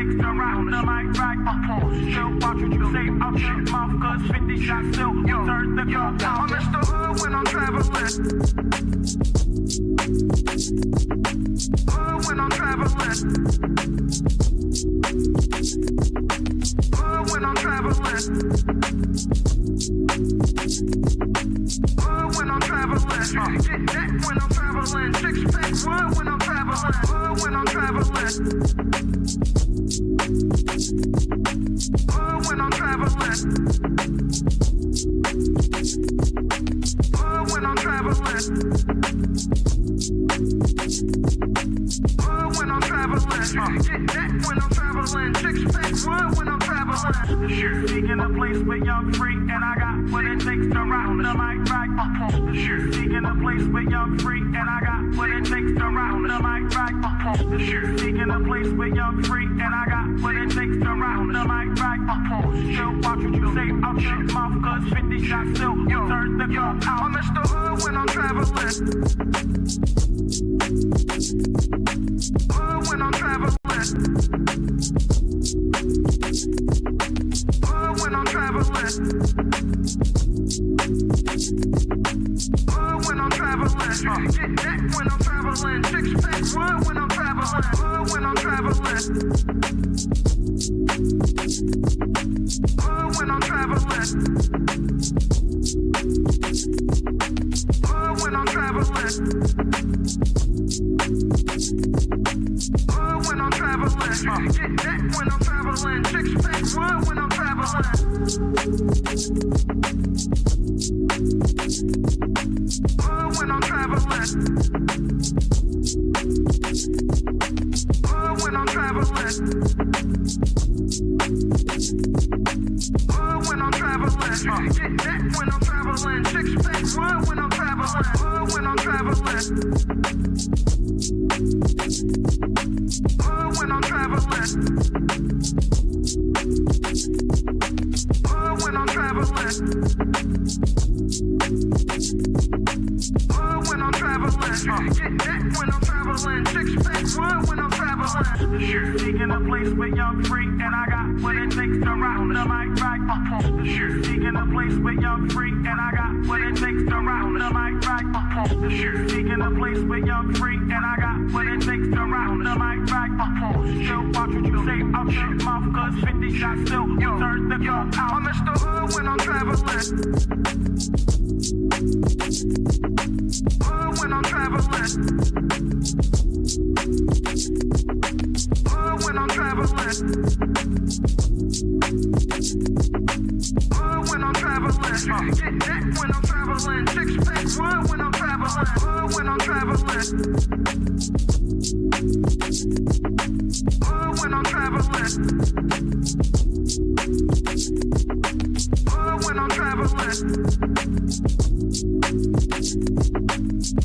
takes to round the mic right. Still watch what you say out your mouth, cause 50 shots still turn the gun out. I'm Mr. Hood when I'm traveling. Hood when I'm traveling. Hood when I'm traveling. Hood when I'm traveling. Get that when I'm traveling. Six pack wood when I'm traveling. Hood when I'm traveling. Hood when I'm traveling. Hood when I'm traveling. Hood when I'm traveling. Get that when I'm traveling. Six pack wood when I'm traveling. Seeking a place where young free, and I got what it takes to round the mic right. Seeking a place where young free, and I got what it takes to round the mic right. Seeking a place where young free, and I got what it takes to round the mic right. Still watch what you say out your mouth, cause 50 shots still turn the gun out. I'm Mr. Hood when I'm traveling. Hood when I'm traveling. Hood when I'm traveling. Hood when I'm traveling. Get that when I'm traveling. Six pack wood when I'm traveling. Hood when I'm traveling. Hood when I'm traveling. Hood when I'm traveling. Hood when I'm traveling. Get that when I'm traveling. Six pack wood when I'm traveling. Hood when I'm traveling. Hood when I'm traveling. Hood when I'm traveling. Get that when I'm traveling. Six pack wood when I'm traveling. Hood when I'm traveling. Hood when I'm traveling. Hood when I'm traveling. Hood when I'm traveling. Get that when I'm traveling. Six pack wood when I'm traveling. Seeking a place where young free, and I got what it takes to round the mic right. Seeking a place where young free, and I got what it takes to round the mic right. Seeking a place where young free, and I got what it takes to round the mic right. Still watch what you say out your mouth, cause 50 shots still turn the gun out. I'm Mr. Hood when I'm traveling. Hood when I'm traveling. Hood when I'm traveling. Hood when I'm traveling. Get that when I'm traveling. Six pack wood when I'm traveling. Hood when I'm traveling. Hood when I'm traveling. Hood when I'm traveling.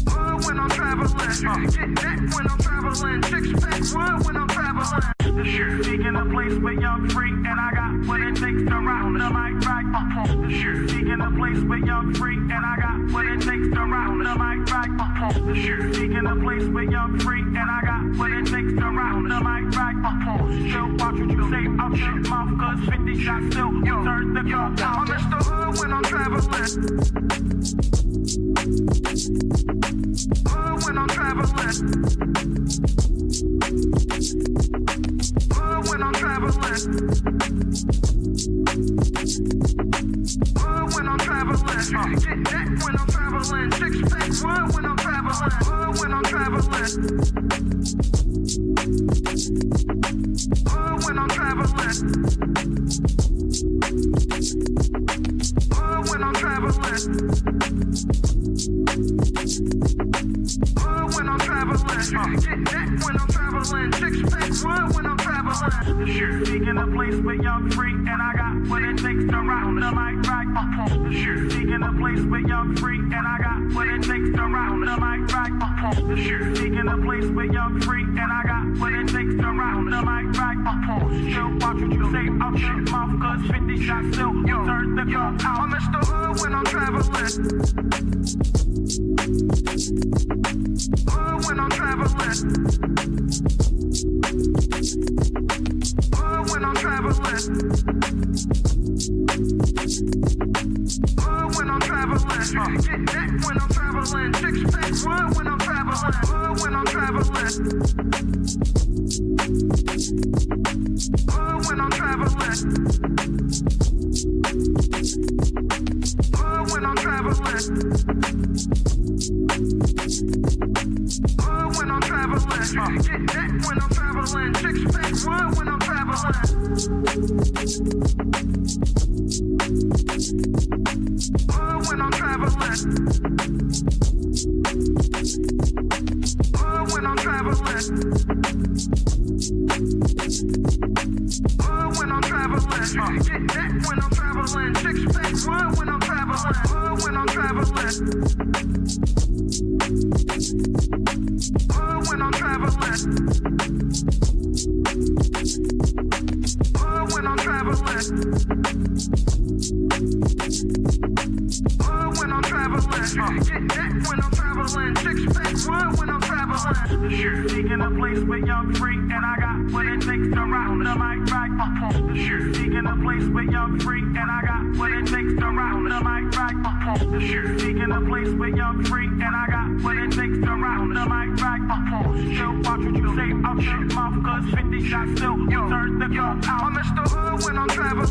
Hood when I'm traveling. Get that when I'm traveling. Six pack wood when I'm traveling. Seeking a place where young free, and I got what it takes to round the mic right. Seeking a place where young free, and I got what it takes to round the mic right. Seeking a place where young free, and I got what it takes to round the mic right. Still watch what you say out your mouth, cause 50 shots still turn the gun out. I'm Mr. Hood when I'm traveling. Hood when I'm traveling. Hood when I'm traveling. Hood when I'm traveling. Get that when I'm traveling. Six pack wood when I'm traveling. Hood when I'm traveling. Hood when I'm traveling. Hood when I'm traveling. Hood when I'm traveling. Get that when I'm traveling. Six pack wood when I'm traveling. Seeking a place where young free, and I got what it takes to round the mic right. Seeking a place where young free, and I got what it takes to round the mic right. Seeking a place where young free, and I got what it takes to round the mic right. Still watch what you say out your mouth, cause 50 shots still turn the gun out. I'm Mr. Hood when I'm traveling. Hood when I'm traveling. When I'm traveling. When I'm traveling. Get that when I'm traveling. Six pack when I'm traveling. When I'm traveling. When I'm traveling. When I'm traveling. When I'm traveling. Get that when I'm traveling. Six pack when I'm traveling. When I'm traveling. When I'm traveling. When I'm traveling. Get that when I'm traveling. Six pack when I'm traveling. When I'm traveling. When I'm traveling. When I'm traveling. When I'm traveling. Get that when I'm traveling. Six pack when I'm traveling. Seeking a place where you're free, and I got what it takes to rock the mic right. Seeking a place where you're free, and I got what it takes to rock the mic right. Seeking a place where you're free, and I got what it takes to rock the mic right. Still watch what you say out your mouth, cause 50 shots still turn the gun out. I'm Mr. Hood when I'm traveling.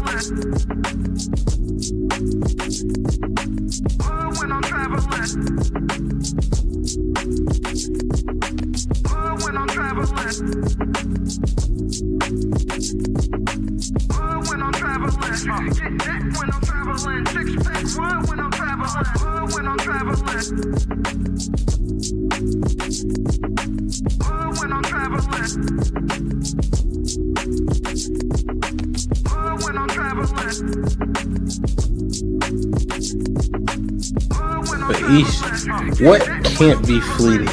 When I'm traveling. When I'm traveling. When I'm traveling. Get that when I'm traveling. Six pack when I'm traveling. When I'm traveling. When I'm traveling. When I'm traveling. But Ish, what can't be fleeting?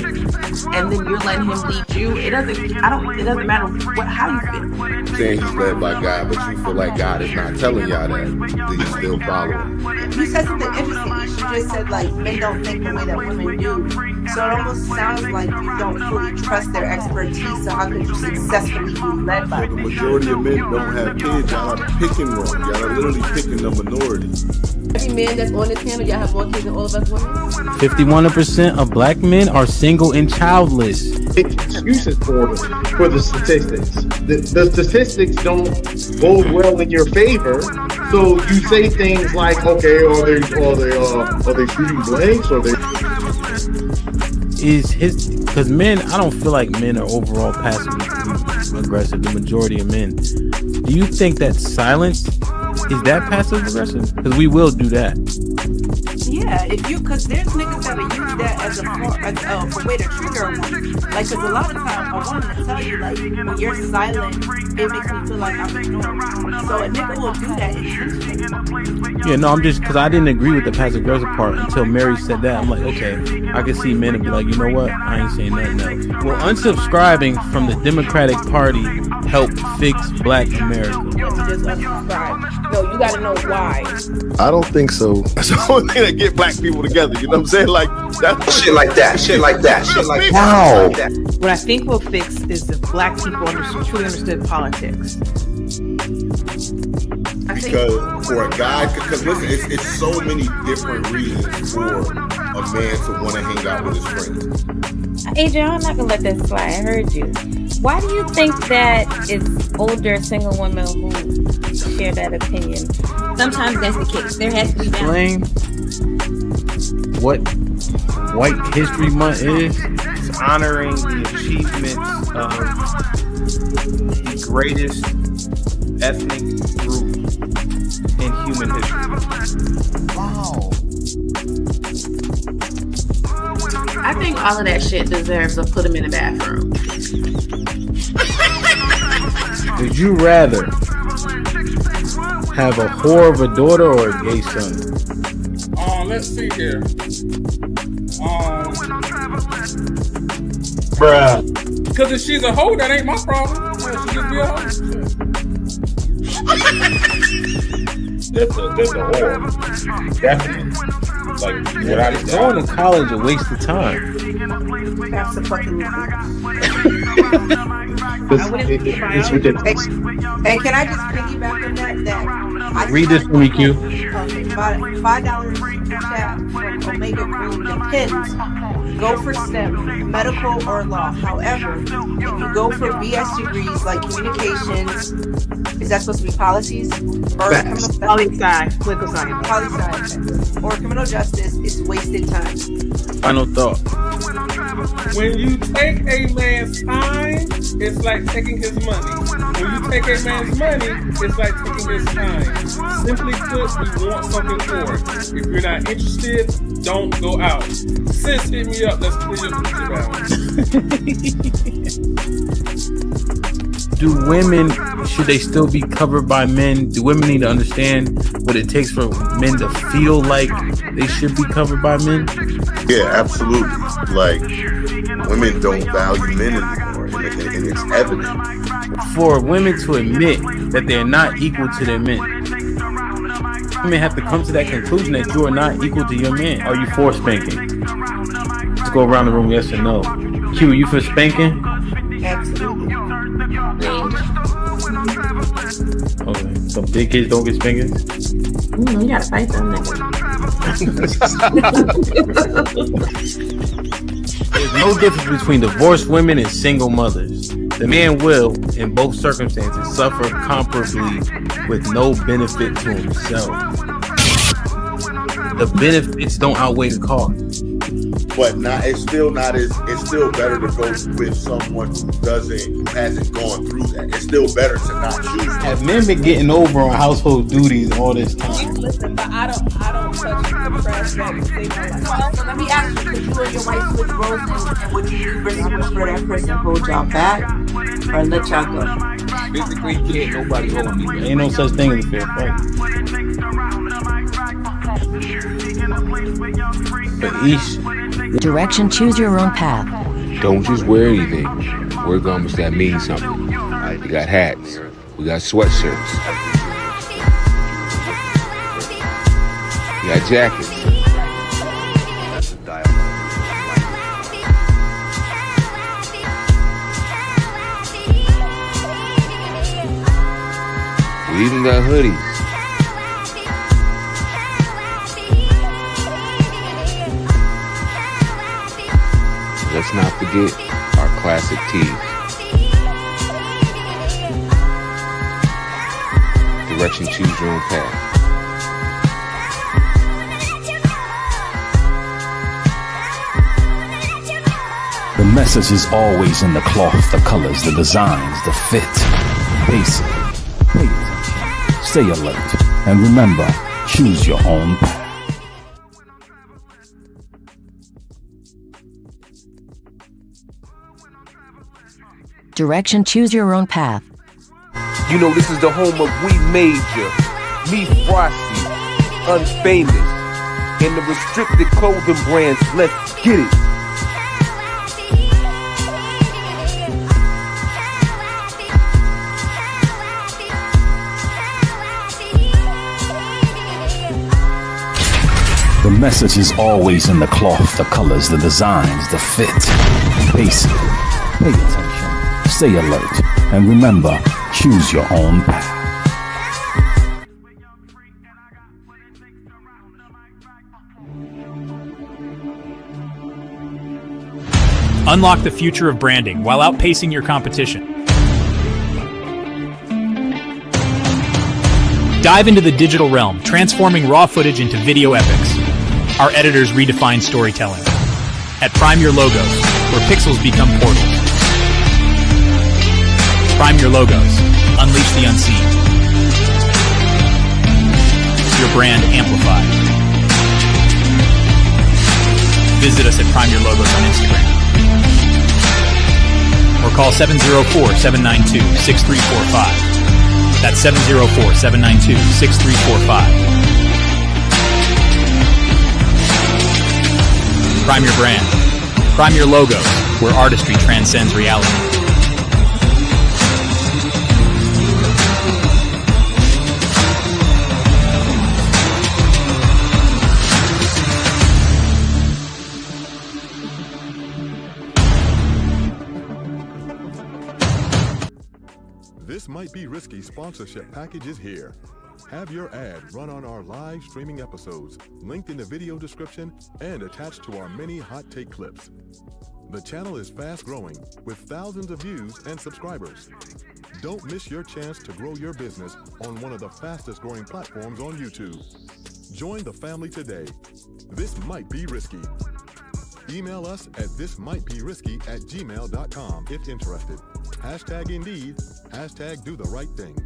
And then you're letting him lead you. It doesn't matter how you feel. Saying he's led by God, but you feel like God is not telling y'all that. Do you still follow him? You said something interesting. You just said like men don't think the way that women do. So it almost sounds like you don't fully trust their expertise. So how could you successfully be led by The them? majority of men don't have kids. Y'all are picking wrong. Y'all are literally picking the minority. Every man that's on this panel, y'all have more kids than all of us women. 51% of black men are single and childless. Excuses for the statistics. The statistics don't bode well in your favor. So you say things like, okay, are they shooting blanks? Or they? Because men, I don't feel like men are overall passive aggressive. The majority of men. Do you think that silence is that passive aggressive? Because we will do that. Yeah, because there's niggas that will use that as a way to trigger a woman. Like, because a lot of times a woman will tell you, like, when you're silent, it makes me feel like I'm ignoring you. So a nigga will do that intentionally. Yeah, no, I'm just, because I didn't agree with the passive aggressive part until Mary said that. I'm like, okay, I can see men and be like, you know what? I ain't saying nothing else. Well, unsubscribing from the Democratic Party helped fix black America. Just unsubscribe. No, you gotta know why. I don't think so. That's the only thing that get black people together. You know what I'm saying? Like that's shit like that. Wow. What I think will fix is if black people truly understood politics. Because for a guy, because listen, it's so many different reasons for a man to want to hang out with his friends. Adrian, I'm not gonna let that slide. I heard you. Why do you think that it's older single women who share that opinion? Sometimes that's the case. There has to be balance. Explain what White History Month is. It's honoring the achievements of the greatest ethnic group in human history. Wow. I think all of that shit deserves a put them in the bathroom. Would you rather have a whore of a daughter or a gay son? Let's see here. Bruh. Because if she's a hoe, that ain't my problem. She just be a hoe. That's a whore. Definitely. Like, Going to college a waste of time. That's a fucking It's ridiculous. And can I just piggyback on that I Read this for me, Q. Okay, $5 chat from Omega Green depends. Go for STEM, medical or law. However, if you go for BS degrees like communications, is that supposed to be policies? Or Poli-sci, political science. Poli-sci, or criminal justice is wasted time. Final thought. When you take a man's time, it's like taking his money. When you take a man's money, it's like taking his time. Simply put, we want something for it. If you're not interested, don't go out. Sis, hit me up. Let's clear your future balance. Do women, should they still be covered by men? Do women need to understand what it takes for men to feel like they should be covered by men? Yeah, absolutely. Like, women don't value men anymore, and it's evident. For women to admit that they're not equal to their men, women have to come to that conclusion that you are not equal to your man. Are you for spanking? Let's go around the room, yes or no. Q, you for spanking? Absolutely. Okay, so big kids don't get spankings? You gotta fight them niggas. There's no difference between divorced women and single mothers. The man will, in both circumstances, suffer comparably with no benefit to himself. The benefits don't outweigh the cost. But it's still better to go with someone who hasn't gone through that. It's still better to not choose. Have men been getting over on household duties all this time? Listen, but I don't touch the trash bag to save my life. So let me ask you, could you and your wife switch roles and would you versus prefer that person hold y'all back or let y'all go? Physically, can't nobody hold me back. Ain't no such thing as a fair fight. But each direction, choose your own path. Don't just wear anything. Wear garments that mean something. We got hats. We got sweatshirts. We got jackets. We even got hoodies. Let's not forget our classic tees. Direction, choose your own path. The message is always in the cloth, the colors, the designs, the fit. Basic. Pay attention. Stay alert. And remember, choose your own path. Direction, choose your own path. You know, this is the home of We Major, Me Frosty, Unfamous, and the restricted clothing brands. Let's get it. The message is always in the cloth, the colors, the designs, the fit. Basic. Pay attention. Stay alert. And remember, choose your own path. Unlock the future of branding while outpacing your competition. Dive into the digital realm, transforming raw footage into video epics. Our editors redefine storytelling. At Prime Your Logos, where pixels become portals. Prime Your Logos. Unleash the unseen. Your brand amplified. Visit us at Prime Your Logos on Instagram. Or call 704-792-6345. That's 704-792-6345. Prime your brand. Prime your logos, where artistry transcends reality. Might Be Risky sponsorship package is here. Have your ad run on our live streaming episodes, linked in the video description and attached to our many hot take clips. The channel is fast growing with thousands of views and subscribers. Don't miss your chance to grow your business on one of the fastest growing platforms on YouTube. Join the family today. This might be risky. Email us at thismightberisky@gmail.com if interested. Hashtag Indeed, hashtag do the right thing.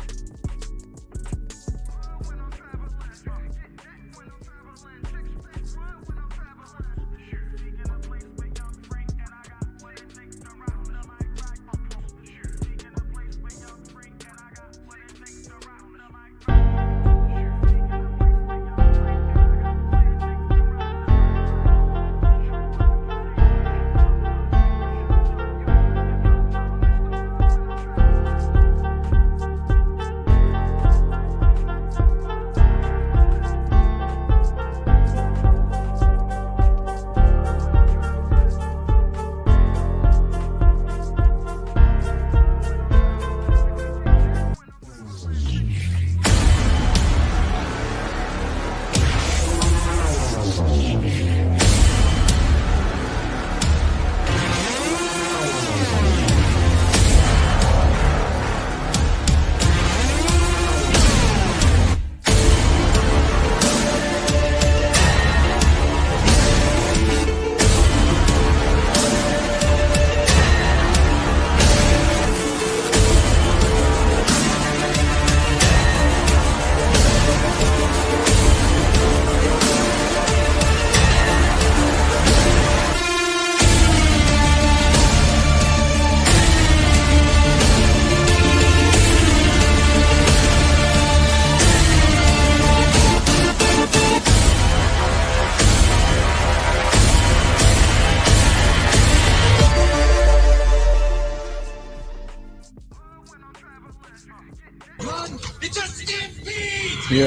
Yeah.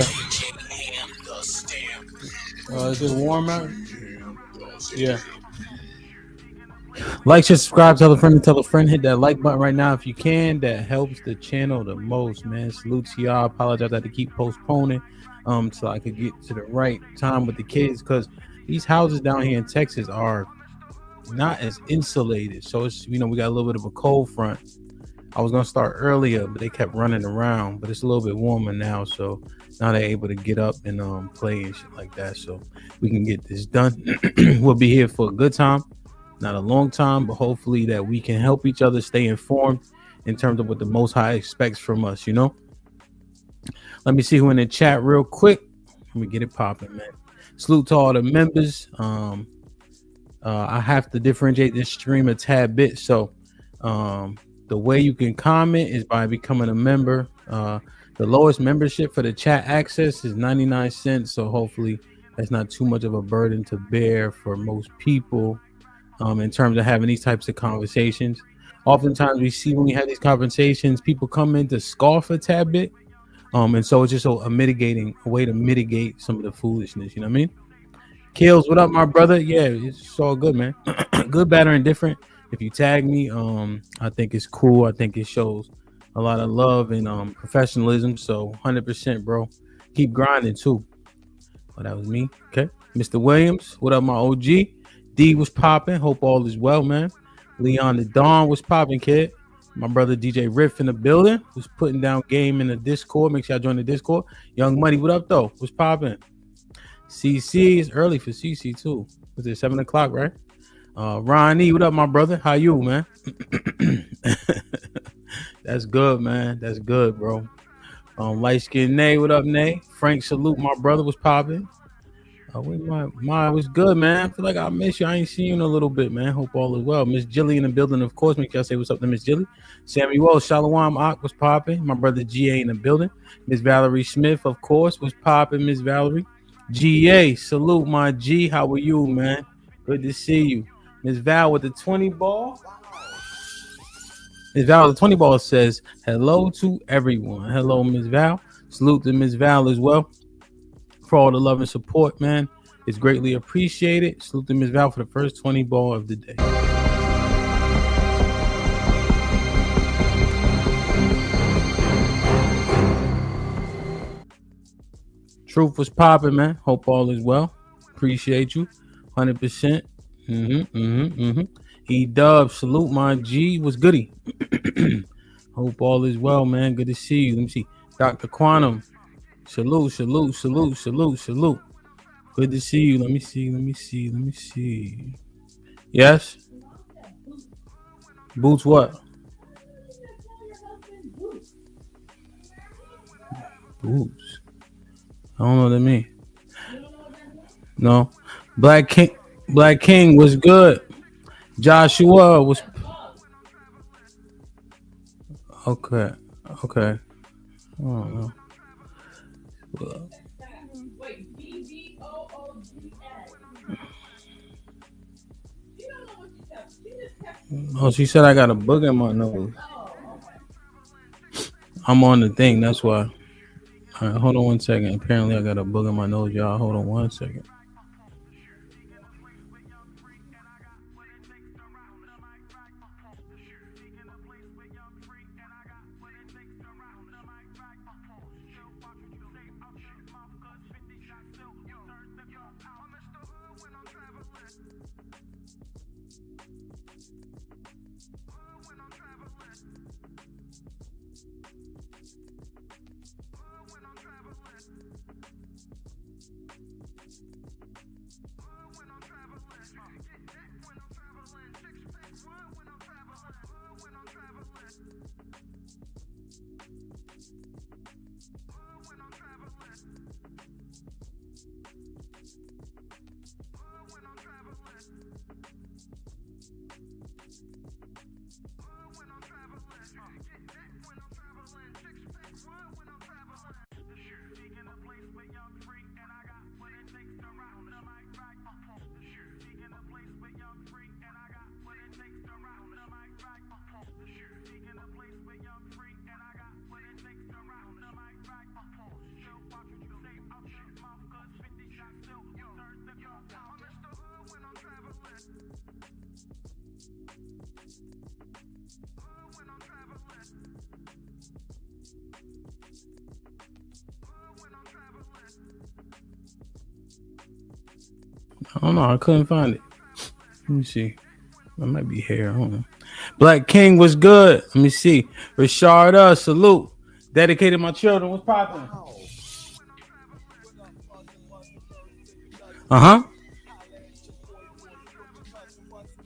Is it warm out? Yeah. Like, share, subscribe, tell a friend, and tell a friend. Hit that like button right now if you can. That helps the channel the most, man. Salute to y'all. Apologize, I had to keep postponing so I could get to the right time with the kids, because these houses down here in Texas are not as insulated. So it's, we got a little bit of a cold front. I was gonna start earlier, but they kept running around. But it's a little bit warmer now, so now they're able to get up and play and shit like that. So we can get this done. We'll be here for a good time, not a long time, but hopefully that we can help each other stay informed in terms of what the Most High expects from us. Let me see who in the chat real quick. Let me get it popping, man. Salute to all the members. I have to differentiate this stream a tad bit, so the way you can comment is by becoming a member. The lowest membership for the chat access is 99 cents. So hopefully that's not too much of a burden to bear for most people in terms of having these types of conversations. Oftentimes we see when we have these conversations, people come in to scoff a tad bit. And so it's just a way to mitigate some of the foolishness. You know what I mean? Kills, what up, my brother? Yeah, it's all good, man. Good, bad, or indifferent. If you tag me, I think it's cool. I think it shows a lot of love and professionalism. So 100%, bro. Keep grinding too. Oh, that was me. Okay. Mr. Williams, what up, my OG? D was popping. Hope all is well, man. Leon the Dawn was popping, kid. My brother DJ Riff in the building was putting down game in the Discord. Make sure y'all join the Discord. Young Money, what up, though? Was popping. CC is early for CC too. Was it 7 o'clock, right? Ronnie, what up, my brother? How you, man? That's good, man. That's good, bro. Light skin Nay, what up, Nay? Frank, salute, my brother, was popping. My was good, man. I feel like I miss you. I ain't seen you in a little bit, man. Hope all is well. Miss Jilly in the building, of course. Make sure I say what's up to Miss Jilly. Samuel Shalom Ak was popping. My brother GA in the building. Miss Valerie Smith, of course, was popping. Miss Valerie. GA, salute, my G. How are you, man? Good to see you. Miss Val with the 20 ball. Miss Val with the 20 ball says, hello to everyone. Hello, Miss Val. Salute to Miss Val as well. For all the love and support, man. It's greatly appreciated. Salute to Miss Val for the first 20 ball of the day. Truth was popping, man. Hope all is well. Appreciate you. 100%. E-Dub, salute my G. What's goody? Hope all is well, man. Good to see you. Let me see. Dr. Quantum. Salute. Good to see you. Let me see. Yes? Boots what? Boots. I don't know what that means. No. Black King was good. Joshua was okay. I don't know. Oh, she said I got a bug in my nose. I'm on the thing, that's why. All right, hold on 1 second. Apparently I got a bug in my nose, y'all. Hold on 1 second. I don't know. I couldn't find it. Let me see. That might be hair. I don't know. Black King was good. Let me see. Rashard, salute. Dedicated my children. What's popping?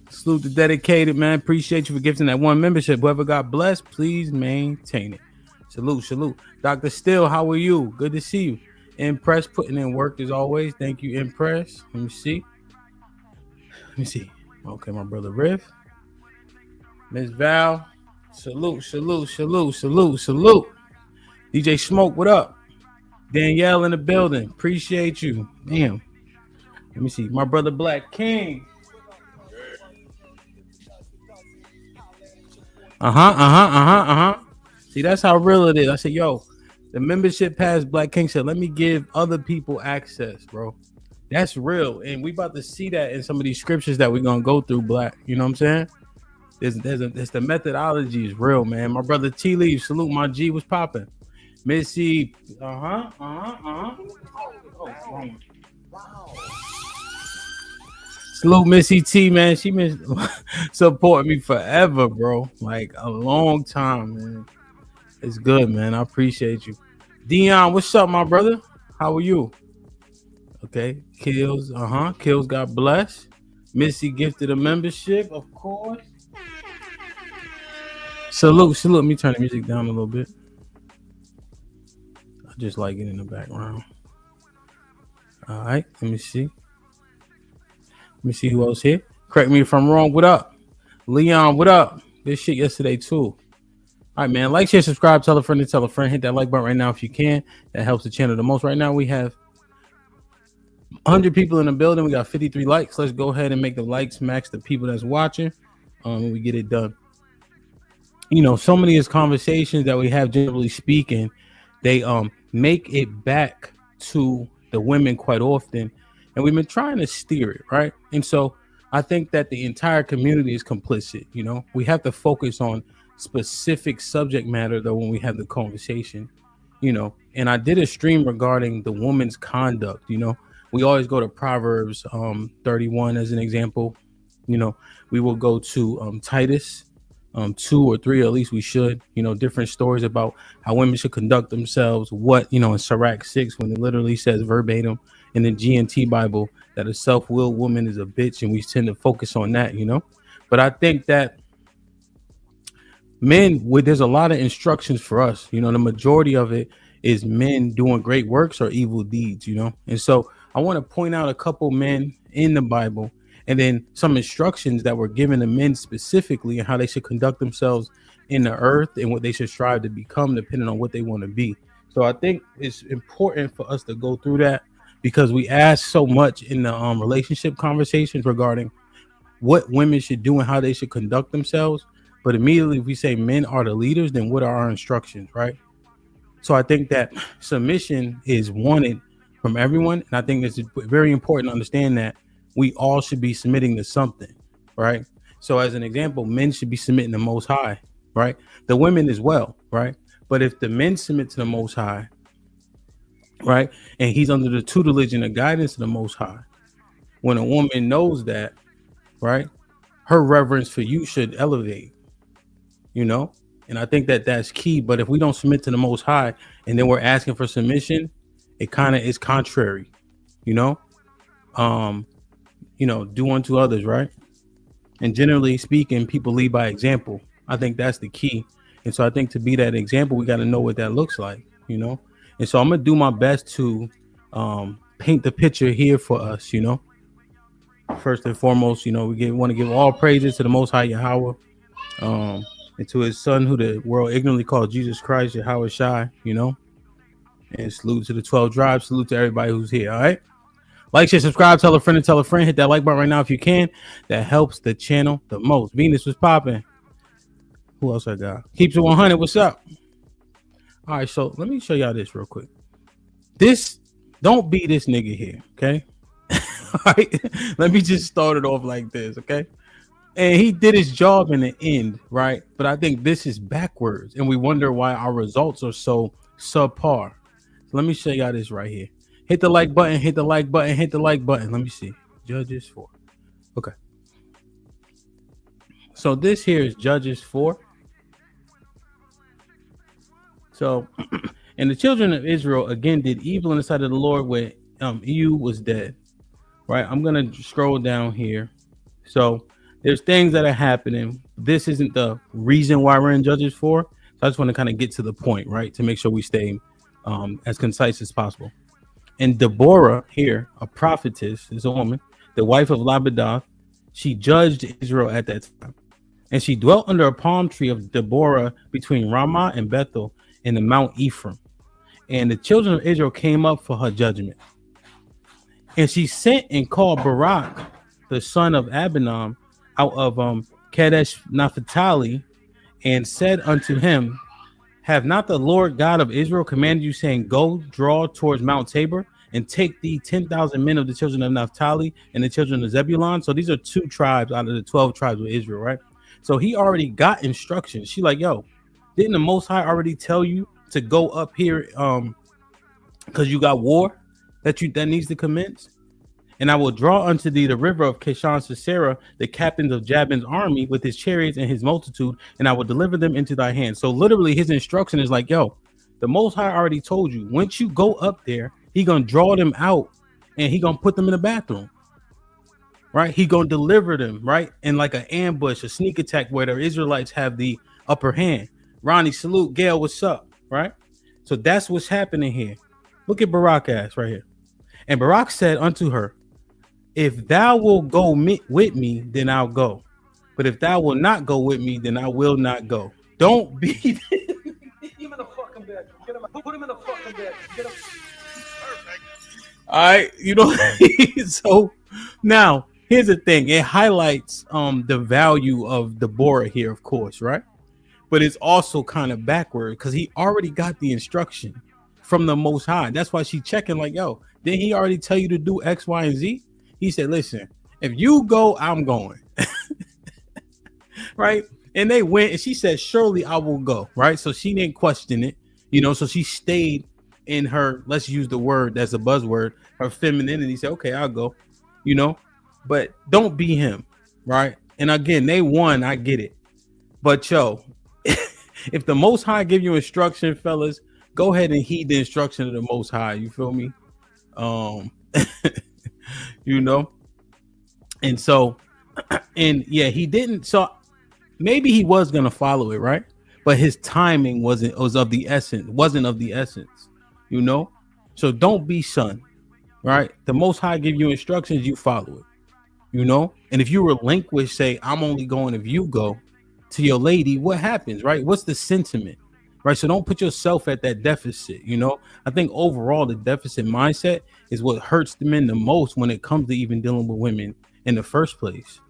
Salute the dedicated, man. Appreciate you for gifting that one membership. Whoever got blessed, please maintain it. Salute. Dr. Still, how are you? Good to see you. Impress, putting in work as always. Thank you, Impress. Let me see. Okay, my brother Riff. Miss Val. Salute. DJ Smoke, what up? Danielle in the building. Appreciate you. Damn. Let me see. My brother Black King. See, that's how real it is. I said, yo, the membership pass, Black King said, let me give other people access, bro. That's real. And we about to see that in some of these scriptures that we're going to go through, Black. You know what I'm saying? There's the methodology is real, man. My brother T Leaf, salute my G was popping. Missy, Salute Missy T, man. She been supporting me forever, bro. Like a long time, man. It's good, man. I appreciate you. Dion, what's up, my brother? How are you? Okay. Kills, Kills got blessed. Missy gifted a membership, of course. Salute. Let me turn the music down a little bit. I just like it in the background. All right, let me see. Let me see who else here. Correct me if I'm wrong. What up? Leon, what up? This shit yesterday too. All right, man. Like, share, subscribe, tell a friend to tell a friend. Hit that like button right now if you can. That helps the channel the most. Right now we have 100 people in the building. We got 53 likes. Let's go ahead and make the likes match the people that's watching. When we get it done. You know, so many of these conversations that we have, generally speaking, they make it back to the women quite often, and we've been trying to steer it, right? And so I think that the entire community is complicit. You know, we have to focus on specific subject matter though when we have the conversation. you know, and I did a stream regarding the woman's conduct. You know, we always go to Proverbs 31 as an example. You know, we will go to Titus 2 or 3, or at least we should, you know, different stories about how women should conduct themselves. What, you know, in Sirach 6, when it literally says verbatim in the GNT Bible that a self-willed woman is a bitch, and we tend to focus on that, you know. But I think that men, there's a lot of instructions for us, you know. The majority of it is men doing great works or evil deeds, you know. And so I want to point out a couple men in the Bible, and then some instructions that were given to men specifically, and how they should conduct themselves in the earth and what they should strive to become depending on what they want to be. So I think it's important for us to go through that, because we ask so much in the relationship conversations regarding what women should do and how they should conduct themselves. But immediately if we say men are the leaders, then what are our instructions, right? So I think that submission is wanted from everyone. And I think it's very important to understand that we all should be submitting to something, right? So as an example, men should be submitting to Most High, right? The women as well, right? But if the men submit to the Most High, right, and he's under the tutelage and the guidance of the Most High, when a woman knows that, right, her reverence for you should elevate, you know. And I think that that's key. But if we don't submit to the Most High and then we're asking for submission, it kind of is contrary, you know. You know, do unto others, right? And generally speaking, people lead by example. I think that's the key. And so I think to be that example, we got to know what that looks like, you know. And so I'm gonna do my best to paint the picture here for us, you know. First and foremost, you know, we want to give all praises to the Most High Yahweh, and to his son, who the world ignorantly called Jesus Christ, Yahweh Shai, you know. And salute to the 12 tribes. Salute to everybody who's here. All right. Like, share, subscribe, tell a friend and tell a friend. Hit that like button right now if you can. That helps the channel the most. Venus was popping. Who else I got? Keeps it 100. What's up? All right, so let me show y'all this real quick. This, don't be this nigga here, okay? All right, let me just start it off like this, okay? And he did his job in the end, right? But I think this is backwards, and we wonder why our results are so subpar. So let me show y'all this right here. Hit the like button, hit the like button, hit the like button. Let me see. Judges 4. Okay. So this here is Judges 4. So, and the children of Israel again did evil in the sight of the Lord when Ehud was dead. Right? I'm going to scroll down here. So there's things that are happening. This isn't the reason why we're in Judges 4. So I just want to kind of get to the point, right? To make sure we stay as concise as possible. And Deborah here, a prophetess, is a woman, the wife of Labadoth. She judged Israel at that time. And she dwelt under a palm tree of Deborah between Ramah and Bethel in the Mount Ephraim. And the children of Israel came up for her judgment. And she sent and called Barak, the son of Abinam, out of Kadesh Naphtali, and said unto him, have not the Lord God of Israel commanded you, saying, go draw towards Mount Tabor and take thee 10,000 men of the children of Naphtali and the children of Zebulun? So these are 2 tribes out of the 12 tribes of Israel, right? So he already got instructions. She like, yo, didn't the Most High already tell you to go up here because you got war that needs to commence? And I will draw unto thee the river of Kishon Sisera, the captains of Jabin's army with his chariots and his multitude, and I will deliver them into thy hand. So literally his instruction is like, yo, the Most High already told you, once you go up there, he gonna draw them out and he gonna put them in the bathroom, right? He gonna deliver them, right? In like an ambush, a sneak attack where the Israelites have the upper hand. Ronnie, salute. Gail, what's up, right? So that's what's happening here. Look at Barak ass right here. And Barak said unto her, if thou wilt go with me, then I'll go. But if thou wilt not go with me, then I will not go. Don't be. Put him in the fucking bed. Put him in the fucking bed. Get him. Perfect. All right, you know. So now here's the thing. It highlights the value of Deborah here, of course, right? But it's also kind of backward because he already got the instruction from the Most High. That's why she checking like, yo, didn't he already tell you to do X, Y, and Z? He said, listen, if you go, I'm going. Right? And they went and she said, surely I will go. Right? So she didn't question it. You know, so she stayed in her, let's use the word that's a buzzword, her femininity. Said, okay, I'll go, you know, but don't be him, right? And again, they won, I get it. But yo, if the Most High give you instruction, fellas, go ahead and heed the instruction of the Most High. You feel me? You know, and so, and yeah, he didn't. So maybe he was gonna follow it, right? But his timing was of the essence, you know. So don't be son, right? The Most High give you instructions, you follow it, you know. And if you relinquish, say, I'm only going if you go to your lady, what happens, right? What's the sentiment, right? So don't put yourself at that deficit, you know. I think overall the deficit mindset is what hurts the men the most when it comes to even dealing with women in the first place,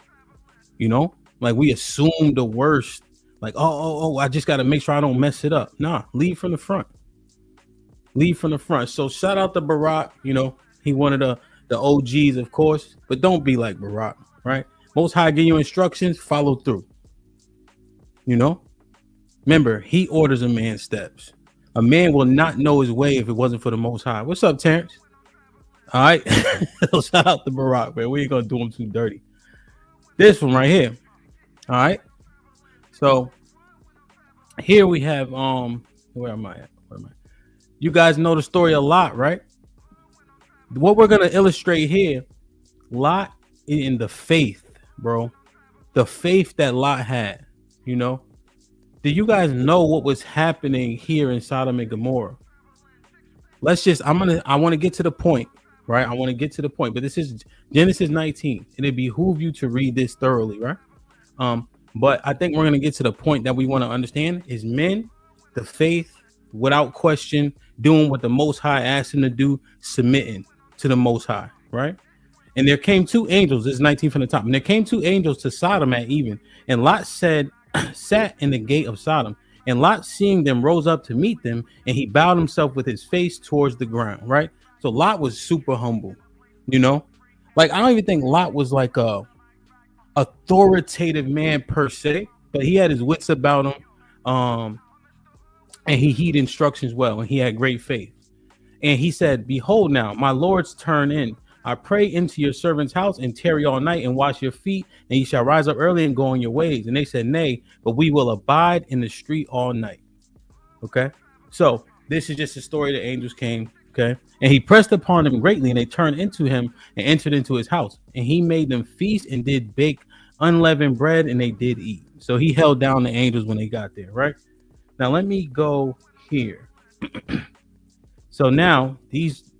you know. Like we assume the worst, like oh, I just got to make sure I don't mess it up. Nah, lead from the front. So shout out to Barak, you know, he one of the OGs, of course, but don't be like Barak, right? Most High give you instructions, follow through. You know, remember, he orders a man's steps. A man will not know his way if it wasn't for the Most High. What's up, Terrence? All right. Shout out to Barak, man. We ain't gonna do him too dirty. This one right here. All right. So here we have where am I at? You guys know the story a lot, right? What we're gonna illustrate here, Lot in the faith, bro. The faith that Lot had, you know. Do you guys know what was happening here in Sodom and Gomorrah? I want to get to the point, right? I want to get to the point, but this is Genesis 19, and it behooves you to read this thoroughly, right? But I think we're going to get to the point that we want to understand is men, the faith, without question, doing what the Most High asked him to do, submitting to the Most High, right? And there came two angels, this is 19 from the top, and there came two angels to Sodom at even, and Lot sat in the gate of Sodom, and Lot, seeing them, rose up to meet them, and he bowed himself with his face towards the ground, right? So Lot was super humble, you know? Like, I don't even think Lot was like a authoritative man per se, but he had his wits about him, and he heeded instructions well, and he had great faith. And he said, behold now, my lords turn in. I pray into your servant's house and tarry all night and wash your feet, and you shall rise up early and go on your ways. And they said, nay, but we will abide in the street all night. Okay. So this is just a story. The angels came. Okay. And he pressed upon them greatly, and they turned into him and entered into his house. And he made them feast and did bake unleavened bread, and they did eat. So he held down the angels when they got there. Right. Now let me go here. So now these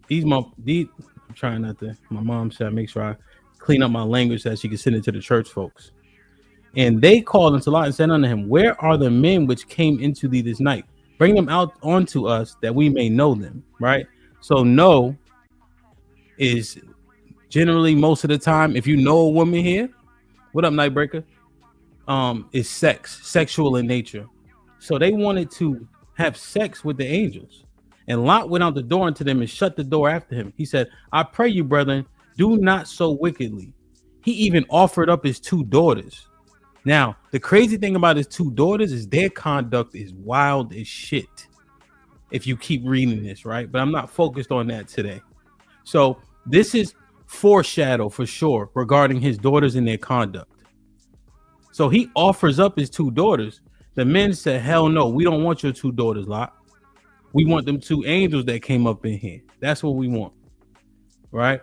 I'm trying not to, my mom said, make sure I clean up my language so that she can send it to the church folks. And they called unto Lot and said unto him, where are the men which came into thee this night? Bring them out unto us that we may know them. Right. So know is generally most of the time, if you know a woman here, what up, Nightbreaker? Is sexual in nature. So they wanted to have sex with the angels. And Lot went out the door unto them and shut the door after him. He said, I pray you, brethren, do not so wickedly. He even offered up his two daughters. Now, the crazy thing about his two daughters is their conduct is wild as shit. If you keep reading this, right? But I'm not focused on that today. So this is foreshadow for sure regarding his daughters and their conduct. So he offers up his two daughters. The men said, hell no, we don't want your two daughters, Lot. We want them two angels that came up in here. That's what we want. Right?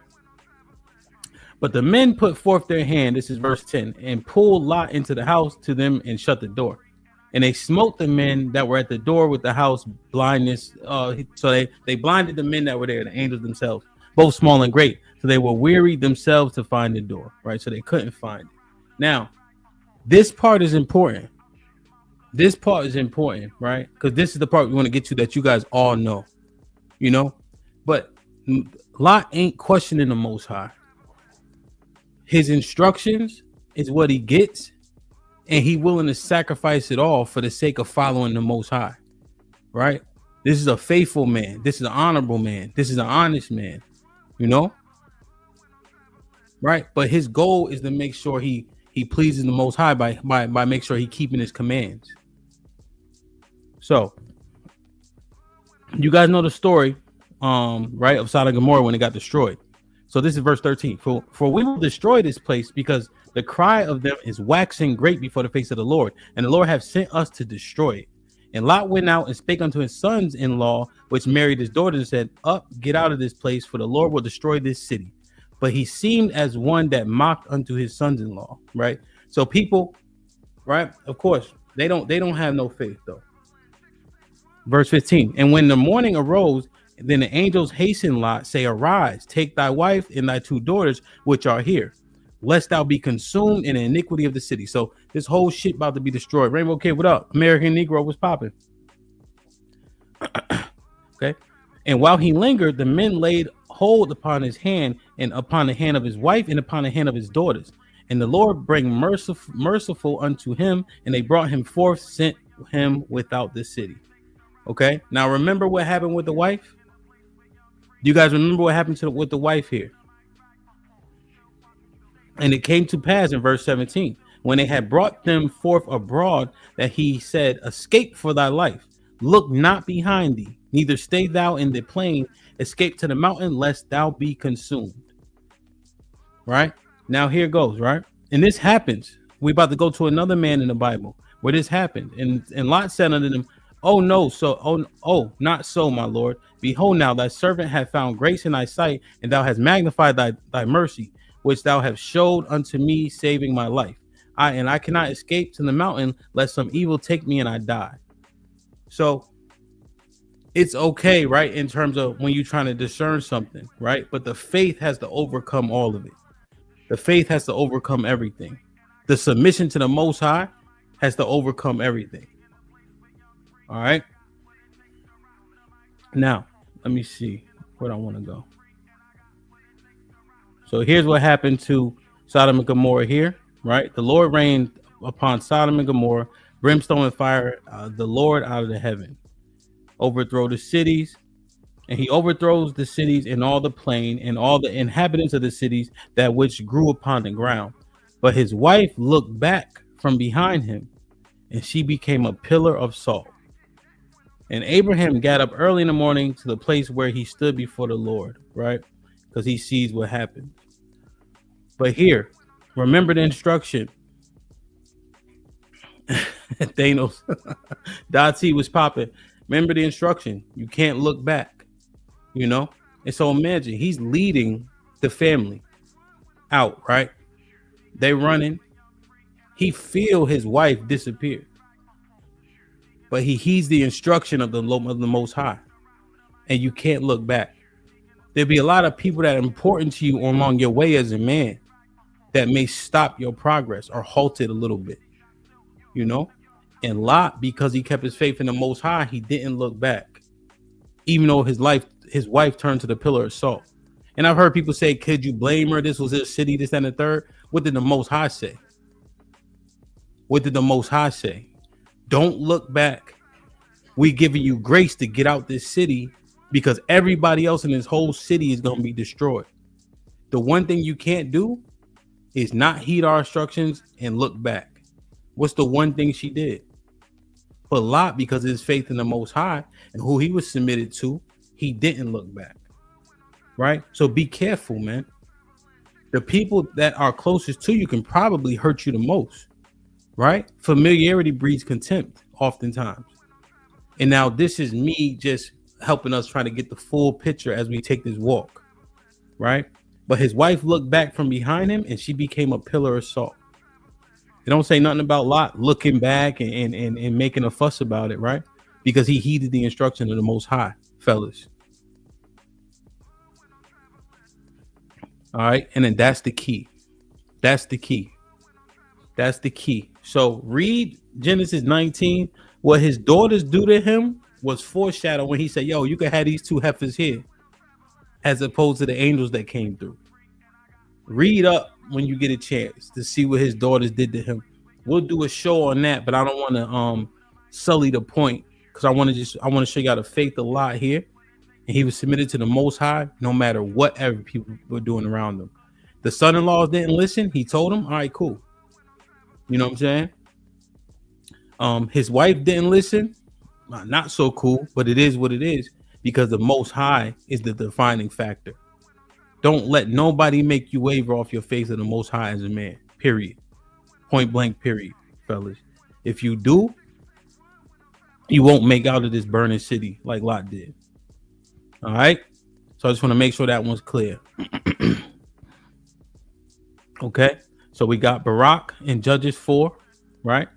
But the men put forth their hand, this is verse 10, and pulled Lot into the house to them and shut the door. And they smote the men that were at the door with the house blindness. So they blinded the men that were there, the angels themselves, both small and great. So they were wearied themselves to find the door. Right? So they couldn't find it. Now, this part is important. This part is important, right? Because this is the part we want to get to that you guys all know, you know. But Lot ain't questioning the Most High. His instructions is what he gets, and he willing to sacrifice it all for the sake of following the Most High, right? This is a faithful man. This is an honorable man. This is an honest man, you know, right? But his goal is to make sure he pleases the Most High by make sure he keeping his commands. So You guys know the story, right, of Sodom and Gomorrah when it got destroyed. So this is verse 13. For we will destroy this place because the cry of them is waxing great before the face of the Lord, and the Lord hath sent us to destroy it. And Lot went out and spake unto his sons-in-law, which married his daughters, and said, Up, get out of this place, for the Lord will destroy this city. But he seemed as one that mocked unto his sons-in-law, right? So people, right, of course, they don't have no faith though. Verse 15. And when the morning arose, then the angels hastened Lot, say, Arise, take thy wife and thy 2 daughters, which are here, lest thou be consumed in the iniquity of the city. So this whole shit about to be destroyed. Rainbow Kid, what up? American Negro was popping. Okay. And while he lingered, the men laid hold upon his hand and upon the hand of his wife and upon the hand of his daughters. And the Lord bring merciful unto him, and they brought him forth, sent him without the city. Okay. Now remember what happened with the wife? Do you guys remember what happened with the wife here? And it came to pass in verse 17, when they had brought them forth abroad, that he said, Escape for thy life. Look not behind thee, neither stay thou in the plain. Escape to the mountain, lest thou be consumed. Right? Now here goes, right? And this happens. We're about to go to another man in the Bible where this happened. And Lot said unto them, Oh no, not so, my Lord. Behold, now thy servant hath found grace in thy sight, and thou hast magnified thy mercy, which thou hast showed unto me, saving my life. I cannot escape to the mountain, lest some evil take me and I die. So it's okay, right? In terms of when you're trying to discern something, right? But the faith has to overcome all of it. The faith has to overcome everything. The submission to the Most High has to overcome everything. All right. Now, let me see where I want to go. So here's what happened to Sodom and Gomorrah here, right? The Lord rained upon Sodom and Gomorrah, brimstone and fire, the Lord out of the heaven. Overthrow the cities, and he overthrows the cities in all the plain and all the inhabitants of the cities that which grew upon the ground. But his wife looked back from behind him, and she became a pillar of salt. And Abraham got up early in the morning to the place where he stood before the Lord, right? Because he sees what happened. But here, remember the instruction. Thanos, Dottie was popping. Remember the instruction. You can't look back, you know? And so imagine he's leading the family out, right? They running. He feel his wife disappear. But he heeds the instruction of the Most High, and you can't look back. There'll be a lot of people that are important to you along your way as a man that may stop your progress or halt it a little bit, you know? And Lot, because he kept his faith in the Most High, he didn't look back, even though his wife turned to the pillar of salt. And I've heard people say, could you blame her? This was his city, this and the third. What did the Most High say? What did the Most High say? Don't look back. We giving you grace to get out this city because everybody else in this whole city is going to be destroyed. The one thing you can't do is not heed our instructions and look back. What's the one thing she did? But Lot, because of his faith in the Most High and who he was submitted to, he didn't look back. Right? So be careful, man. The people that are closest to you can probably hurt you the most. Right? Familiarity breeds contempt oftentimes. And now this is me just helping us try to get the full picture as we take this walk. Right? But his wife looked back from behind him and she became a pillar of salt. It don't say nothing about Lot looking back and making a fuss about it, right? Because he heeded the instruction of the Most High, fellas. All right. And then that's the key. That's the key. That's the key. So read Genesis 19. What his daughters do to him was foreshadowed when he said, yo, you can have these 2 heifers here, as opposed to the angels that came through. Read up when you get a chance to see what his daughters did to him. We'll do a show on that, but I don't want to sully the point because I want to show you how to faith a lot here. And he was submitted to the Most High no matter whatever people were doing around him. The son-in-laws didn't listen. He told them, all right, cool. You know what I'm saying? His wife didn't listen. not so cool, but it is what it is because the Most High is the defining factor. Don't let nobody make you waver off your faith of the Most High as a man. Period. Point blank. Period, fellas. If you do, you won't make out of this burning city like Lot did. All right. So I just want to make sure that one's clear. Okay. So we got Barak in Judges 4, right?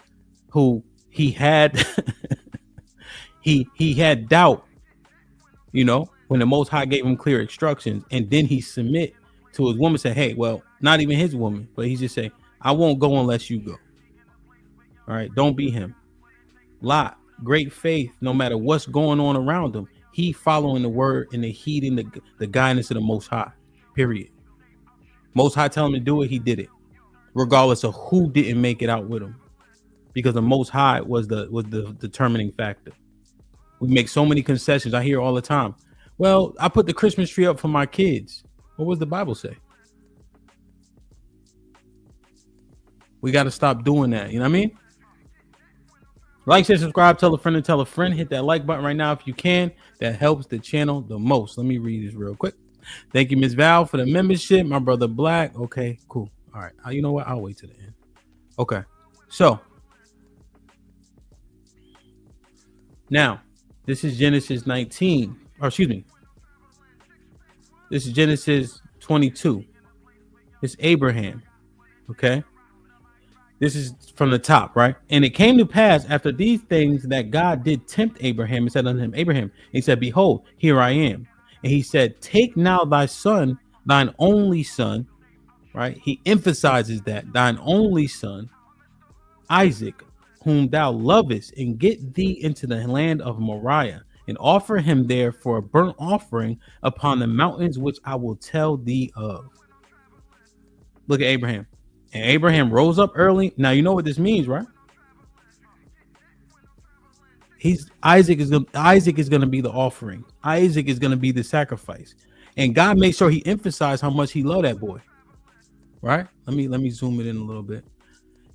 Who he had he had doubt, you know, when the Most High gave him clear instructions, and then he submit to his woman, say, hey, well, not even his woman, but he just say, I won't go unless you go. All right, don't be him. Lot, great faith, no matter what's going on around him, he following the word and the heeding the guidance of the Most High. Period. Most High tell him to do it, he did it, regardless of who didn't make it out with him, because the Most High was the determining factor. We make so many concessions. I hear all the time. Well, I put the Christmas tree up for my kids. What does the Bible say? We got to stop doing that. You know what I mean? Like, share, subscribe, tell a friend and tell a friend. Hit that like button right now if you can. That helps the channel the most. Let me read this real quick. Thank you, Miss Val, for the membership. My brother Black. Okay, cool. All right. You know what? I'll wait to the end. Okay. So now this is Genesis 19. Or excuse me. This is Genesis 22. It's Abraham. Okay. This is from the top, right? And it came to pass after these things that God did tempt Abraham and said unto him, Abraham, he said, behold, here I am. And he said, take now thy son, thine only son, right? He emphasizes that thine only son, Isaac, whom thou lovest, and get thee into the land of Moriah, and offer him there for a burnt offering upon the mountains which I will tell thee of. Look at Abraham. And Abraham rose up early. Now you know what this means, right? Isaac is going to be the offering. Isaac is going to be the sacrifice. And God made sure he emphasized how much he loved that boy. Right? Let me zoom it in a little bit.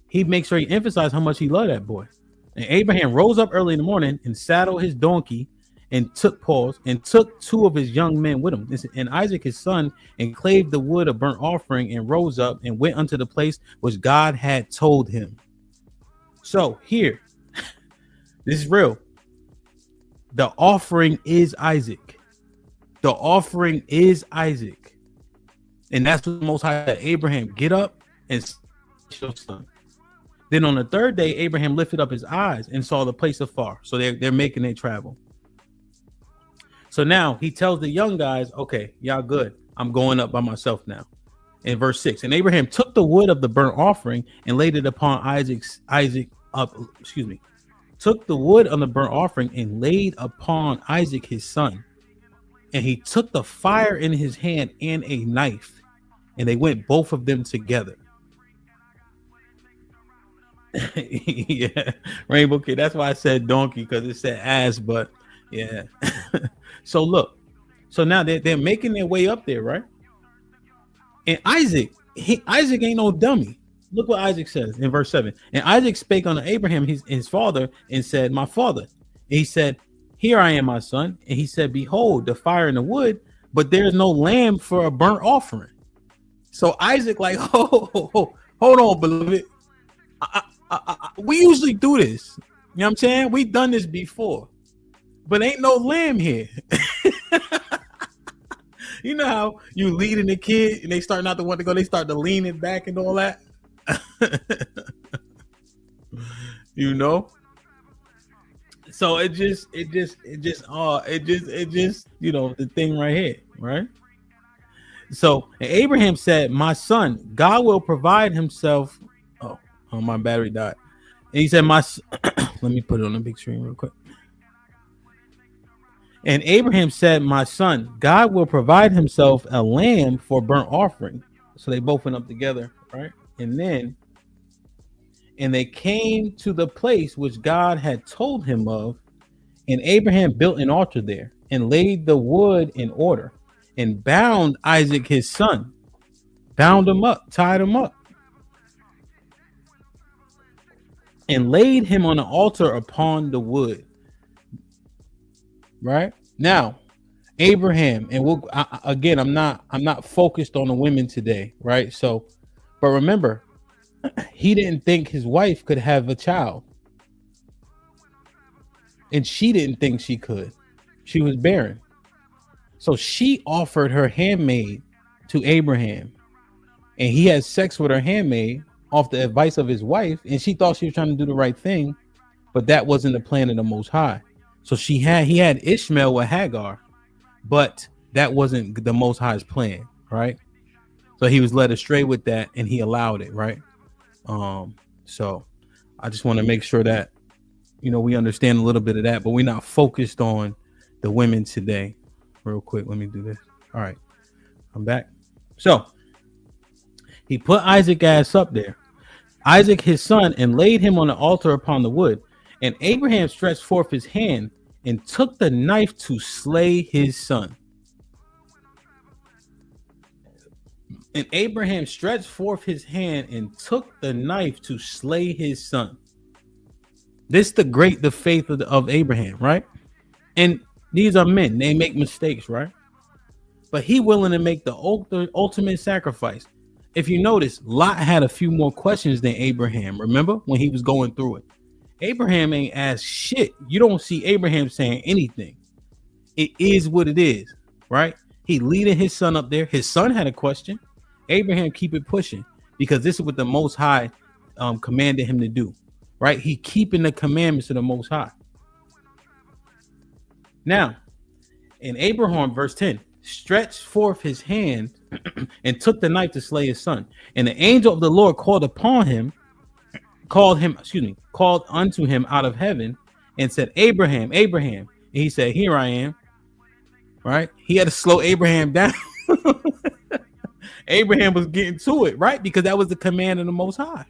He makes sure he emphasized how much he loved that boy. And Abraham rose up early in the morning and saddled his donkey and took two of his young men with him, and Isaac his son, and clave the wood of burnt offering, and rose up and went unto the place which God had told him. So here, this is real. The offering is Isaac. The offering is Isaac. And that's what the Most High said, Abraham, get up and your son. Then on the third day, Abraham lifted up his eyes and saw the place afar. So they're making their travel. So now he tells the young guys, okay, y'all good. I'm going up by myself now. In verse 6, and Abraham took the wood of the burnt offering and laid it upon took the wood of the burnt offering and laid upon Isaac his son. And he took the fire in his hand and a knife, and they went both of them together. Yeah, Rainbow Kid. That's why I said donkey, because it said ass, but yeah. So look, so now they're making their way up there, right? And Isaac ain't no dummy. Look what Isaac says in verse 7. And Isaac spake unto Abraham, his father, and said, my father. And he said, here I am, my son. And he said, behold, the fire and the wood, but there is no lamb for a burnt offering. So Isaac like, hold on, beloved. We usually do this. You know what I'm saying? We've done this before. But ain't no lamb here. You know how you leading the kid and they start not to want to go, they start to lean it back and all that. You know? So it just, you know, the thing right here, right? So Abraham said, my son, God will provide himself. Oh, my battery died. And he said, let me put it on the big screen real quick. And Abraham said, my son, God will provide himself a lamb for burnt offering. So they both went up together, right? And they came to the place which God had told him of. And Abraham built an altar there and laid the wood in order and bound Isaac his son, bound him up, tied him up, and laid him on the altar upon the wood. right? Now, Abraham, and again, I'm not focused on the women today, right? So, but remember, he didn't think his wife could have a child, and she didn't think she could. She was barren. So she offered her handmaid to Abraham, and he had sex with her handmaid off the advice of his wife, and she thought she was trying to do the right thing, but that wasn't the plan of the Most High. So he had Ishmael with Hagar, but that wasn't the Most High's plan, right? So he was led astray with that, and he allowed it, right? So I just want to make sure that we understand a little bit of that, but we're not focused on the women today. Real quick, let me do this. All right, I'm back. So he put Isaac ass up there, Isaac his son, and laid him on the altar upon the wood. And Abraham stretched forth his hand and took the knife to slay his son. And Abraham stretched forth his hand and took the knife to slay his son. This the faith of Abraham, right? And these are men. They make mistakes, right? But he willing to make the ultimate sacrifice. If you notice, Lot had a few more questions than Abraham. Remember when he was going through it? Abraham ain't asked shit. You don't see Abraham saying anything. It is what it is, right? He leading his son up there. His son had a question. Abraham keep it pushing because this is what the Most High commanded him to do, right? He keeping the commandments of the Most High. Now, in Abraham, verse 10, stretched forth his hand and took the knife to slay his son. And the angel of the Lord called unto him out of heaven and said, Abraham, Abraham. And he said, here I am. Right? He had to slow Abraham down. Abraham was getting to it, right? Because that was the command of the Most High.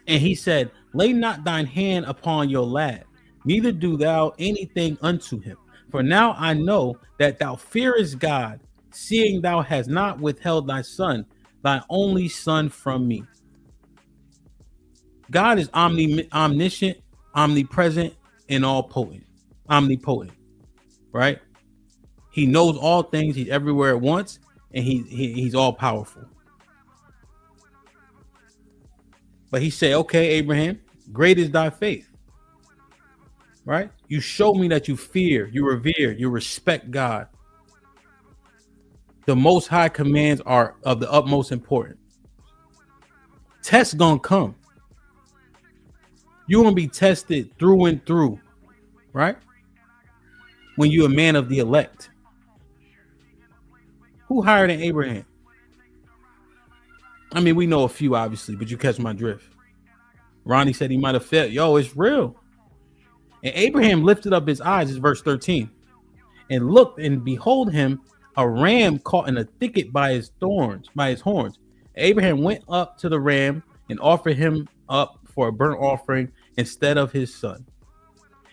And he said, lay not thine hand upon your lad, neither do thou anything unto him. For now I know that thou fearest God, seeing thou hast not withheld thy son, thy only son from me. God is omniscient, omnipresent, and omnipotent, right? He knows all things. He's everywhere at once, and he's all powerful. But he said, okay, Abraham, great is thy faith, right? You show me that you fear, you revere, you respect God. The Most High commands are of the utmost importance. Tests gonna come. You're gonna be tested through and through, right? When you're a man of the elect. Who higher than Abraham? I mean, we know a few, obviously, but you catch my drift. Ronnie said he might have failed. Yo, it's real. And Abraham lifted up his eyes, is verse 13, and looked, and behold him, a ram caught in a thicket by his horns. Abraham went up to the ram and offered him up for a burnt offering instead of his son.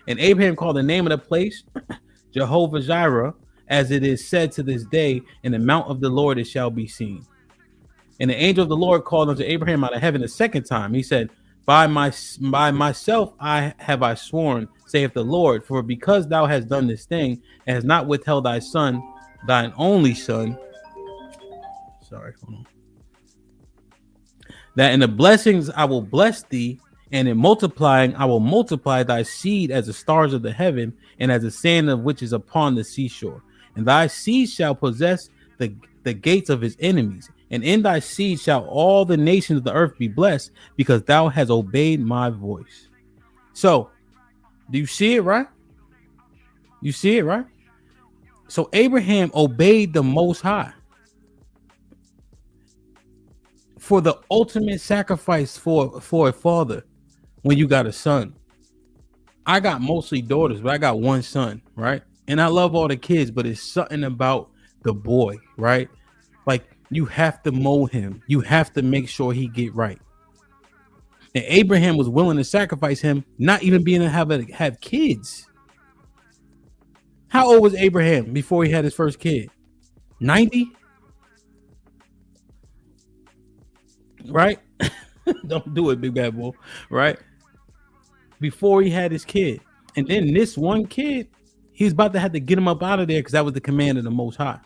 And Abraham called the name of the place Jehovah Jireh, as it is said to this day, in the mount of the Lord it shall be seen. And the angel of the Lord called unto Abraham out of heaven a second time. He said, by myself have I sworn, saith the Lord, for because thou hast done this thing, and hast not withheld thy son, thine only son. Hold on. That in the blessings I will bless thee, and in multiplying I will multiply thy seed as the stars of the heaven, and as the sand of which is upon the seashore. And thy seed shall possess the gates of his enemies. And in thy seed shall all the nations of the earth be blessed, because thou hast obeyed my voice. So, do you see it, right? You see it, right? So Abraham obeyed the Most High for the ultimate sacrifice for a father when you got a son. I got mostly daughters, but I got one son, right? And I love all the kids, but it's something about the boy, right? Like, you have to mold him. You have to make sure he get right. And Abraham was willing to sacrifice him, not even being able to have kids. How old was Abraham before he had his first kid? 90? Right? Don't do it, big bad boy. Right? Before he had his kid. And then this one kid, he was about to have to get him up out of there because that was the command of the Most High.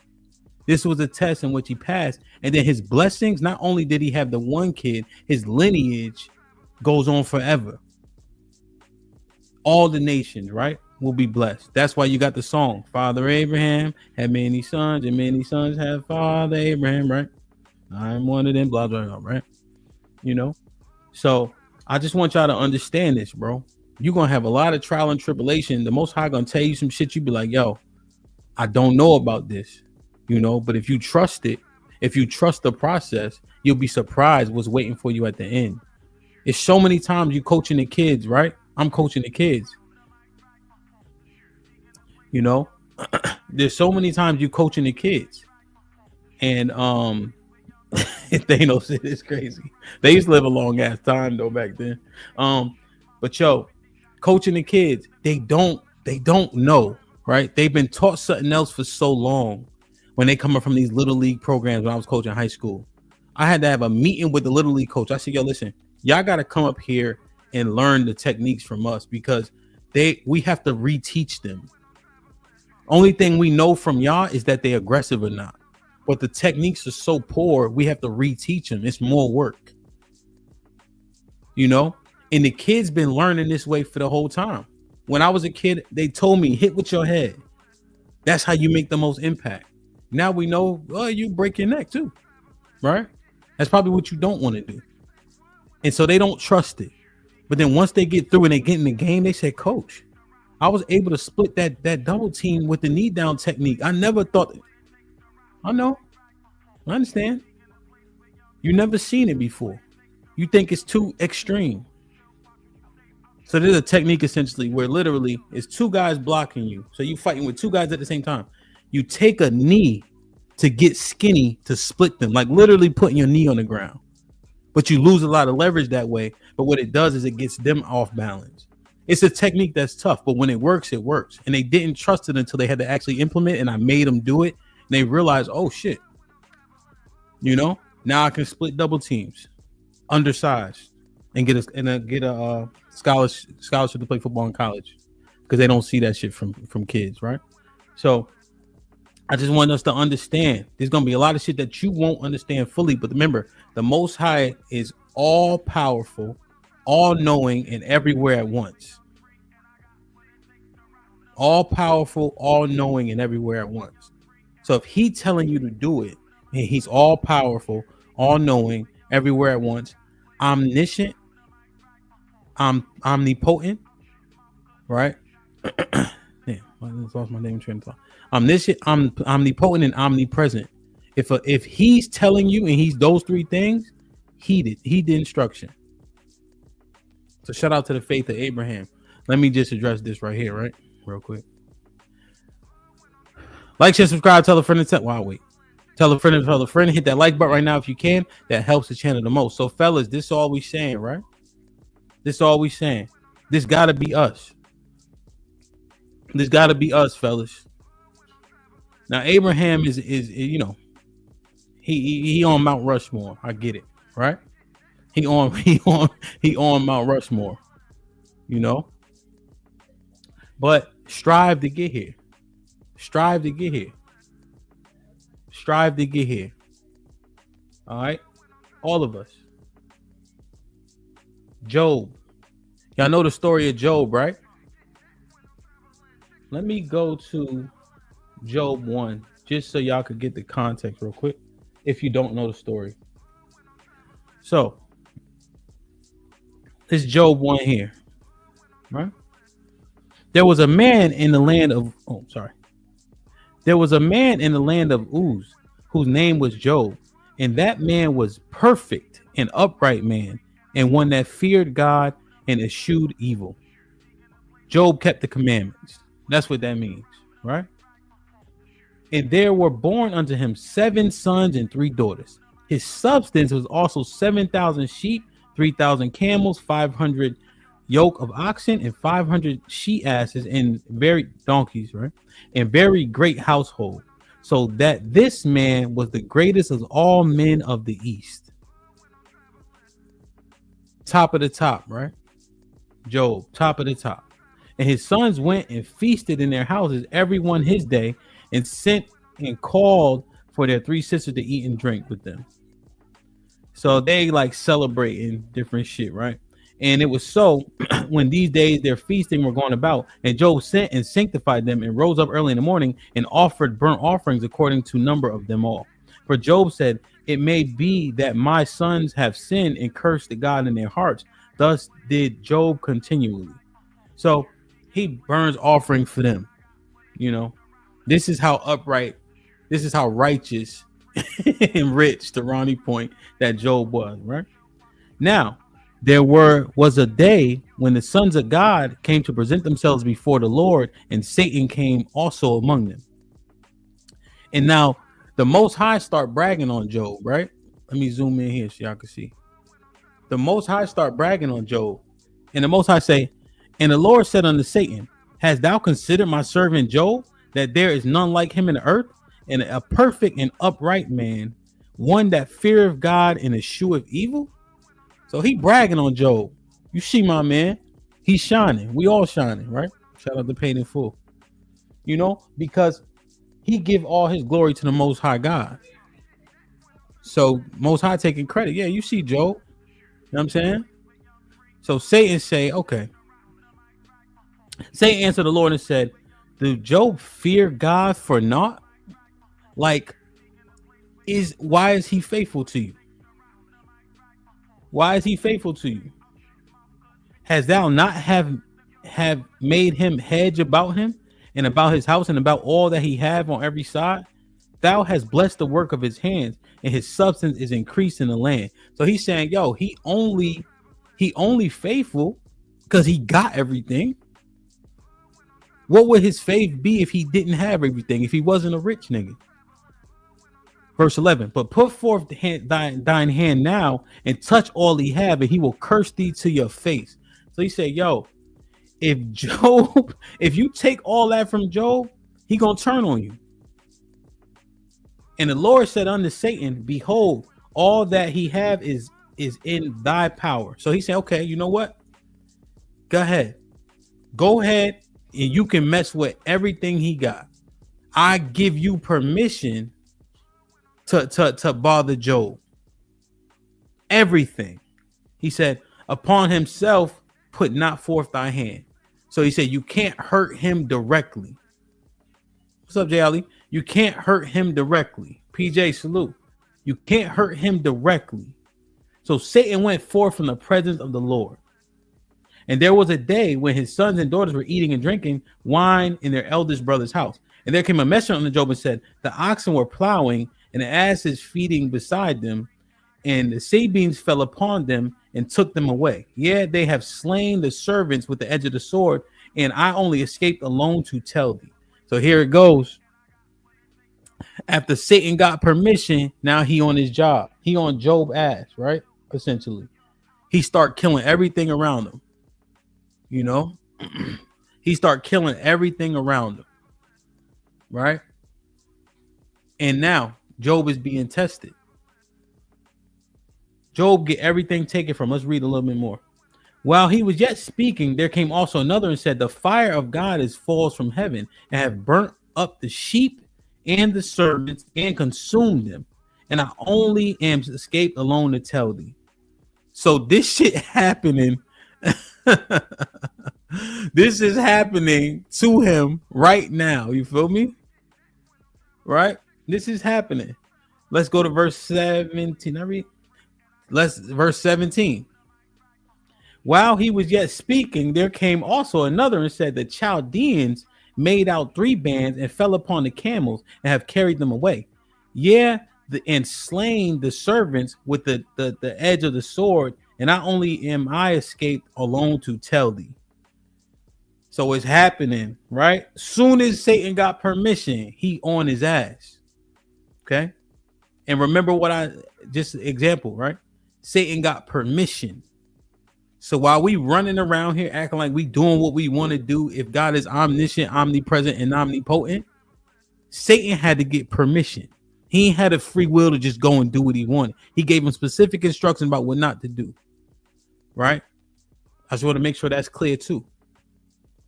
This was a test in which he passed. And then his blessings, not only did he have the one kid, his lineage goes on forever. All the nations, right, will be blessed. That's why you got the song, Father Abraham had many sons, and many sons have Father Abraham, right? I'm one of them, blah, blah, blah, right? You know? So I just want y'all to understand this, bro. You're going to have a lot of trial and tribulation. The Most High going to tell you some shit. You be like, yo, I don't know about this, you know, but if you trust it, if you trust the process, you'll be surprised what's waiting for you at the end. It's so many times you coaching the kids, right? I'm coaching the kids. You know, there's so many times you coaching the kids. And they know shit is crazy. They used to live a long ass time though back then. But yo, coaching the kids, they don't know, right? They've been taught something else for so long. When they coming from these little league programs, when I was coaching high school, I had to have a meeting with the little league coach. I said, yo, listen, y'all got to come up here and learn the techniques from us because we have to reteach them. Only thing we know from y'all is that they aggressive or not. But the techniques are so poor, we have to reteach them. It's more work. You know? And the kids been learning this way for the whole time. When I was a kid, they told me, hit with your head. That's how you make the most impact. Now we know, oh, you break your neck too. Right? That's probably what you don't want to do. And so they don't trust it. But then once they get through and they get in the game, they say, Coach, I was able to split that double team with the knee down technique. I never thought. I know. I understand. You never seen it before. You think it's too extreme. So there's a technique essentially where literally it's two guys blocking you. So you fighting with two guys at the same time. You take a knee to get skinny to split them, like literally putting your knee on the ground. But you lose a lot of leverage that way. But what it does is it gets them off balance. It's a technique that's tough, but when it works, it works. And they didn't trust it until they had to actually implement it, and I made them do it. And they realized, oh shit, you know, now I can split double teams, undersized, and get a scholarship to play football in college because they don't see that shit from kids, right? So I just want us to understand there's gonna be a lot of shit that you won't understand fully, but remember, the Most High is all powerful, all knowing, and everywhere at once. All powerful, all knowing, and everywhere at once. So if he's telling you to do it, and he's all powerful, all knowing, everywhere at once, omniscient, omnipotent, right? Damn, I just lost my name train of thought. Omniscient, omnipotent, and omnipresent. If he's telling you and he's those three things, he did instruction. So shout out to the faith of Abraham. Let me just address this right here, right? Real quick. Like, share, subscribe, tell a friend, and tell a friend and tell a friend. Hit that like button right now if you can. That helps the channel the most. So fellas, this is all we saying, right? This is all we saying. This gotta be us. This gotta be us, fellas. Now Abraham is you know, he on Mount Rushmore. I get it, right? He on Mount Rushmore, you know. But strive to get here. Strive to get here. Strive to get here. All right, all of us. Job. Y'all know the story of Job, right? Let me go to Job 1 just so y'all could get the context real quick if you don't know the story. So it's Job 1 here, right? There was a man in the land of There was a man in the land of Uz whose name was Job, and that man was perfect and upright man, and one that feared God and eschewed evil. Job kept the commandments. That's what that means, right? And there were born unto him 7 sons and 3 daughters. His substance was also 7,000 sheep, 3,000 camels, 500 yoke of oxen, and 500 she asses, and very donkeys, right? And very great household, so that this man was the greatest of all men of the East. Top of the top, right? Job, top of the top. And his sons went and feasted in their houses, everyone his day, and sent and called for their 3 sisters to eat and drink with them. So they like celebrating different shit, right? And it was so when these days their feasting were going about, and Job sent and sanctified them and rose up early in the morning and offered burnt offerings according to number of them all. For Job said, it may be that my sons have sinned and cursed the God in their hearts. Thus did Job continually. So he burns offering for them. You know, this is how upright, this is how righteous and rich, to Ronnie point, that Job was, right? Now, there was a day when the sons of God came to present themselves before the Lord, and Satan came also among them. And now the Most High start bragging on Job, right? Let me zoom in here so y'all can see. The Most High start bragging on Job, and the Most High say, and the Lord said unto Satan, hast thou considered my servant Job, that there is none like him in the earth, and a perfect and upright man, one that feareth God and escheweth evil? So he bragging on Job. You see my man, he's shining. We all shining, right? Shout out to Paid in Full. You know, because he give all his glory to the Most High God. So Most High taking credit. Yeah, you see Job. You know what I'm saying? So Satan say, okay. Satan answered the Lord and said, do Job fear God for naught? Like, why is he faithful to you? Why is he faithful to you? Has thou not have made him hedge about him and about his house and about all that he have on every side? Thou hast blessed the work of his hands, and his substance is increased in the land. So he's saying, yo, he only faithful because he got everything. What would his faith be if he didn't have everything, if he wasn't a rich nigga? Verse 11, but put forth thine hand now and touch all he have, and he will curse thee to your face. So he said, yo, if you take all that from Job, he gonna turn on you. And the Lord said unto Satan, behold, all that he have is in thy power. So he said, okay, you know what? Go ahead, and you can mess with everything he got. I give you permission to bother Job. Everything. He said, upon himself put not forth thy hand. So he said, you can't hurt him directly. What's up, Jay Ali? You can't hurt him directly. PJ, salute. You can't hurt him directly. So Satan went forth from the presence of the Lord. And there was a day when his sons and daughters were eating and drinking wine in their eldest brother's house. And there came a messenger unto Job and said, the oxen were plowing and the asses feeding beside them, and the Sabines fell upon them and took them away. Yeah, they have slain the servants with the edge of the sword, and I only escaped alone to tell thee. So here it goes. After Satan got permission, now he on his job. He on Job's ass, right? Essentially. He start killing everything around him. You know? He start killing everything around him. Right? And now Job is being tested. Job get everything taken from. Let's read a little bit more. While he was yet speaking, there came also another and said, the fire of God is falls from heaven and have burnt up the sheep and the servants and consumed them. And I only am escaped alone to tell thee. So this shit happening. This is happening to him right now. You feel me? Right? This is happening. Let's go to verse 17. Verse 17. While he was yet speaking, there came also another and said, the Chaldeans made out 3 bands and fell upon the camels and have carried them away. Yeah, and slain the servants with the edge of the sword, and not only am I escaped alone to tell thee. So it's happening, right? Soon as Satan got permission, he on his ass. Okay. And remember what I just example, right? Satan got permission. So while we running around here acting like we doing what we want to do, if God is omniscient, omnipresent, and omnipotent, Satan had to get permission. He ain't had a free will to just go and do what he wanted. He gave him specific instructions about what not to do. Right? I just want to make sure that's clear too.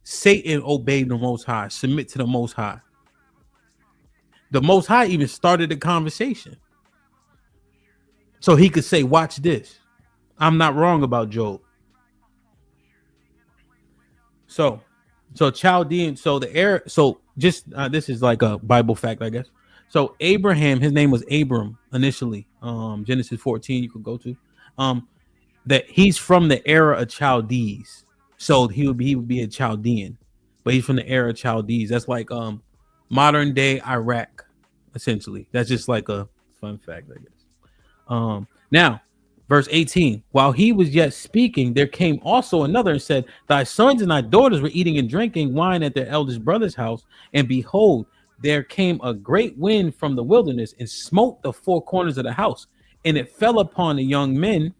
Satan obeyed the Most High, submit to the Most High. The Most High even started the conversation. So he could say, watch this. I'm not wrong about Job. So Chaldean, so the air, so just this is like a Bible fact, I guess. So Abraham, his name was Abram initially. Genesis 14, you could go to. That he's from the era of Chaldees. So he would be a Chaldean, but he's from the era of Chaldees. That's like modern day Iraq, essentially. That's just like a fun fact, I guess. Now, verse 18, while he was yet speaking, there came also another and said, thy sons and thy daughters were eating and drinking wine at their eldest brother's house, and behold, there came a great wind from the wilderness and smote the four corners of the house, and it fell upon the young men.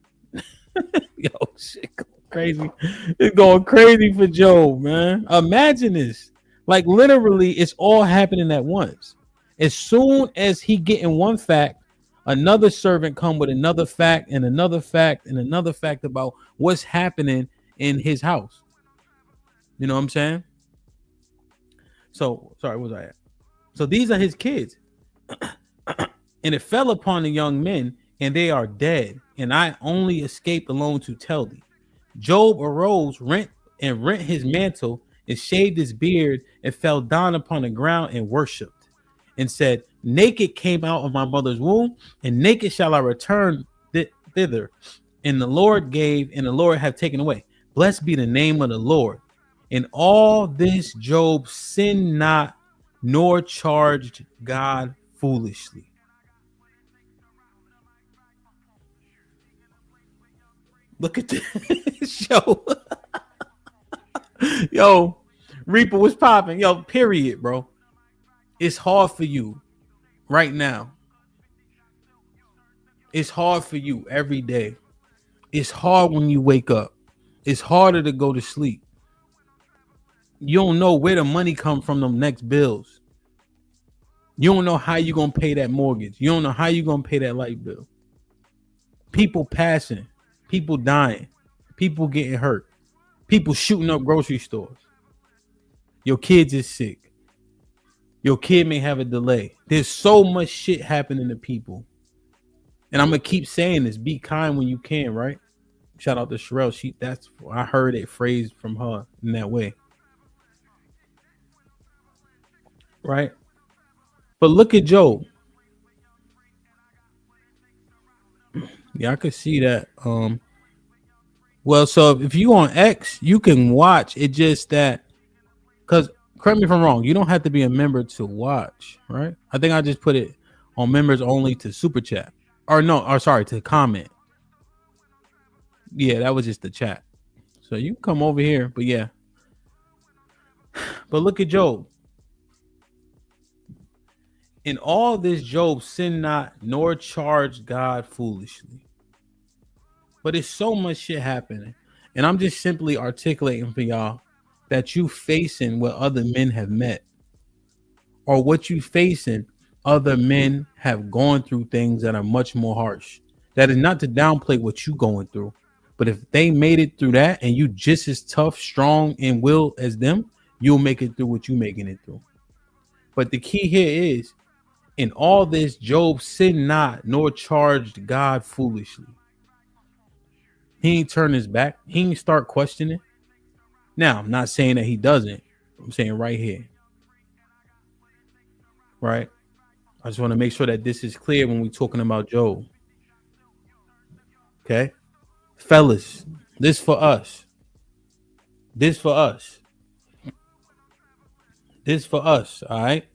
Yo, shit going crazy. It's going crazy for Job, man. Imagine this. Like literally, it's all happening at once. As soon as he get in one fact, another servant come with another fact and another fact and another fact about what's happening in his house. You know what I'm saying? So, sorry, where was I at? So these are his kids. And it fell upon the young men, and they are dead. And I only escaped alone to tell thee. Job arose, rent his mantle, and shaved his beard, and fell down upon the ground and worshipped, and said, naked came out of my mother's womb, and naked shall I return thither. And the Lord gave, and the Lord have taken away. Blessed be the name of the Lord. In all this Job sinned not, nor charged God foolishly. Look at this. Yo, Reaper was popping. Yo, period, bro. It's hard for you right now. It's hard for you every day. It's hard when you wake up. It's harder to go to sleep. You don't know where the money come from them next bills. You don't know how you're going to pay that mortgage. You don't know how you're going to pay that light bill. People passing. People dying. People getting hurt. People shooting up grocery stores. Your kids is sick. Your kid may have a delay. There's so much shit happening to people. And I'm going to keep saying this. Be kind when you can, right? Shout out to Sherelle. I heard it phrased from her in that way. Right? But look at Job. Yeah, I could see that. Well, so if you on X, you can watch. It just that, because correct me if I'm wrong, you don't have to be a member to watch, right? I think I just put it on members only to super chat, to comment. Yeah, that was just the chat. So you can come over here, but yeah. But look at Job. In all this, Job sinned not, nor charged God foolishly. But it's so much shit happening. And I'm just simply articulating for y'all that you facing what other men have met. Or what you facing, other men have gone through things that are much more harsh. That is not to downplay what you going through. But if they made it through that and you just as tough, strong, and will as them, you'll make it through what you making it through. But the key here is, in all this, Job sinned not, nor charged God foolishly. He ain't turn his back. He ain't start questioning. Now, I'm not saying that he doesn't. I'm saying right here. Right? I just want to make sure that this is clear when we're talking about Job. Okay? Fellas, this for us. This for us. This for us, all right?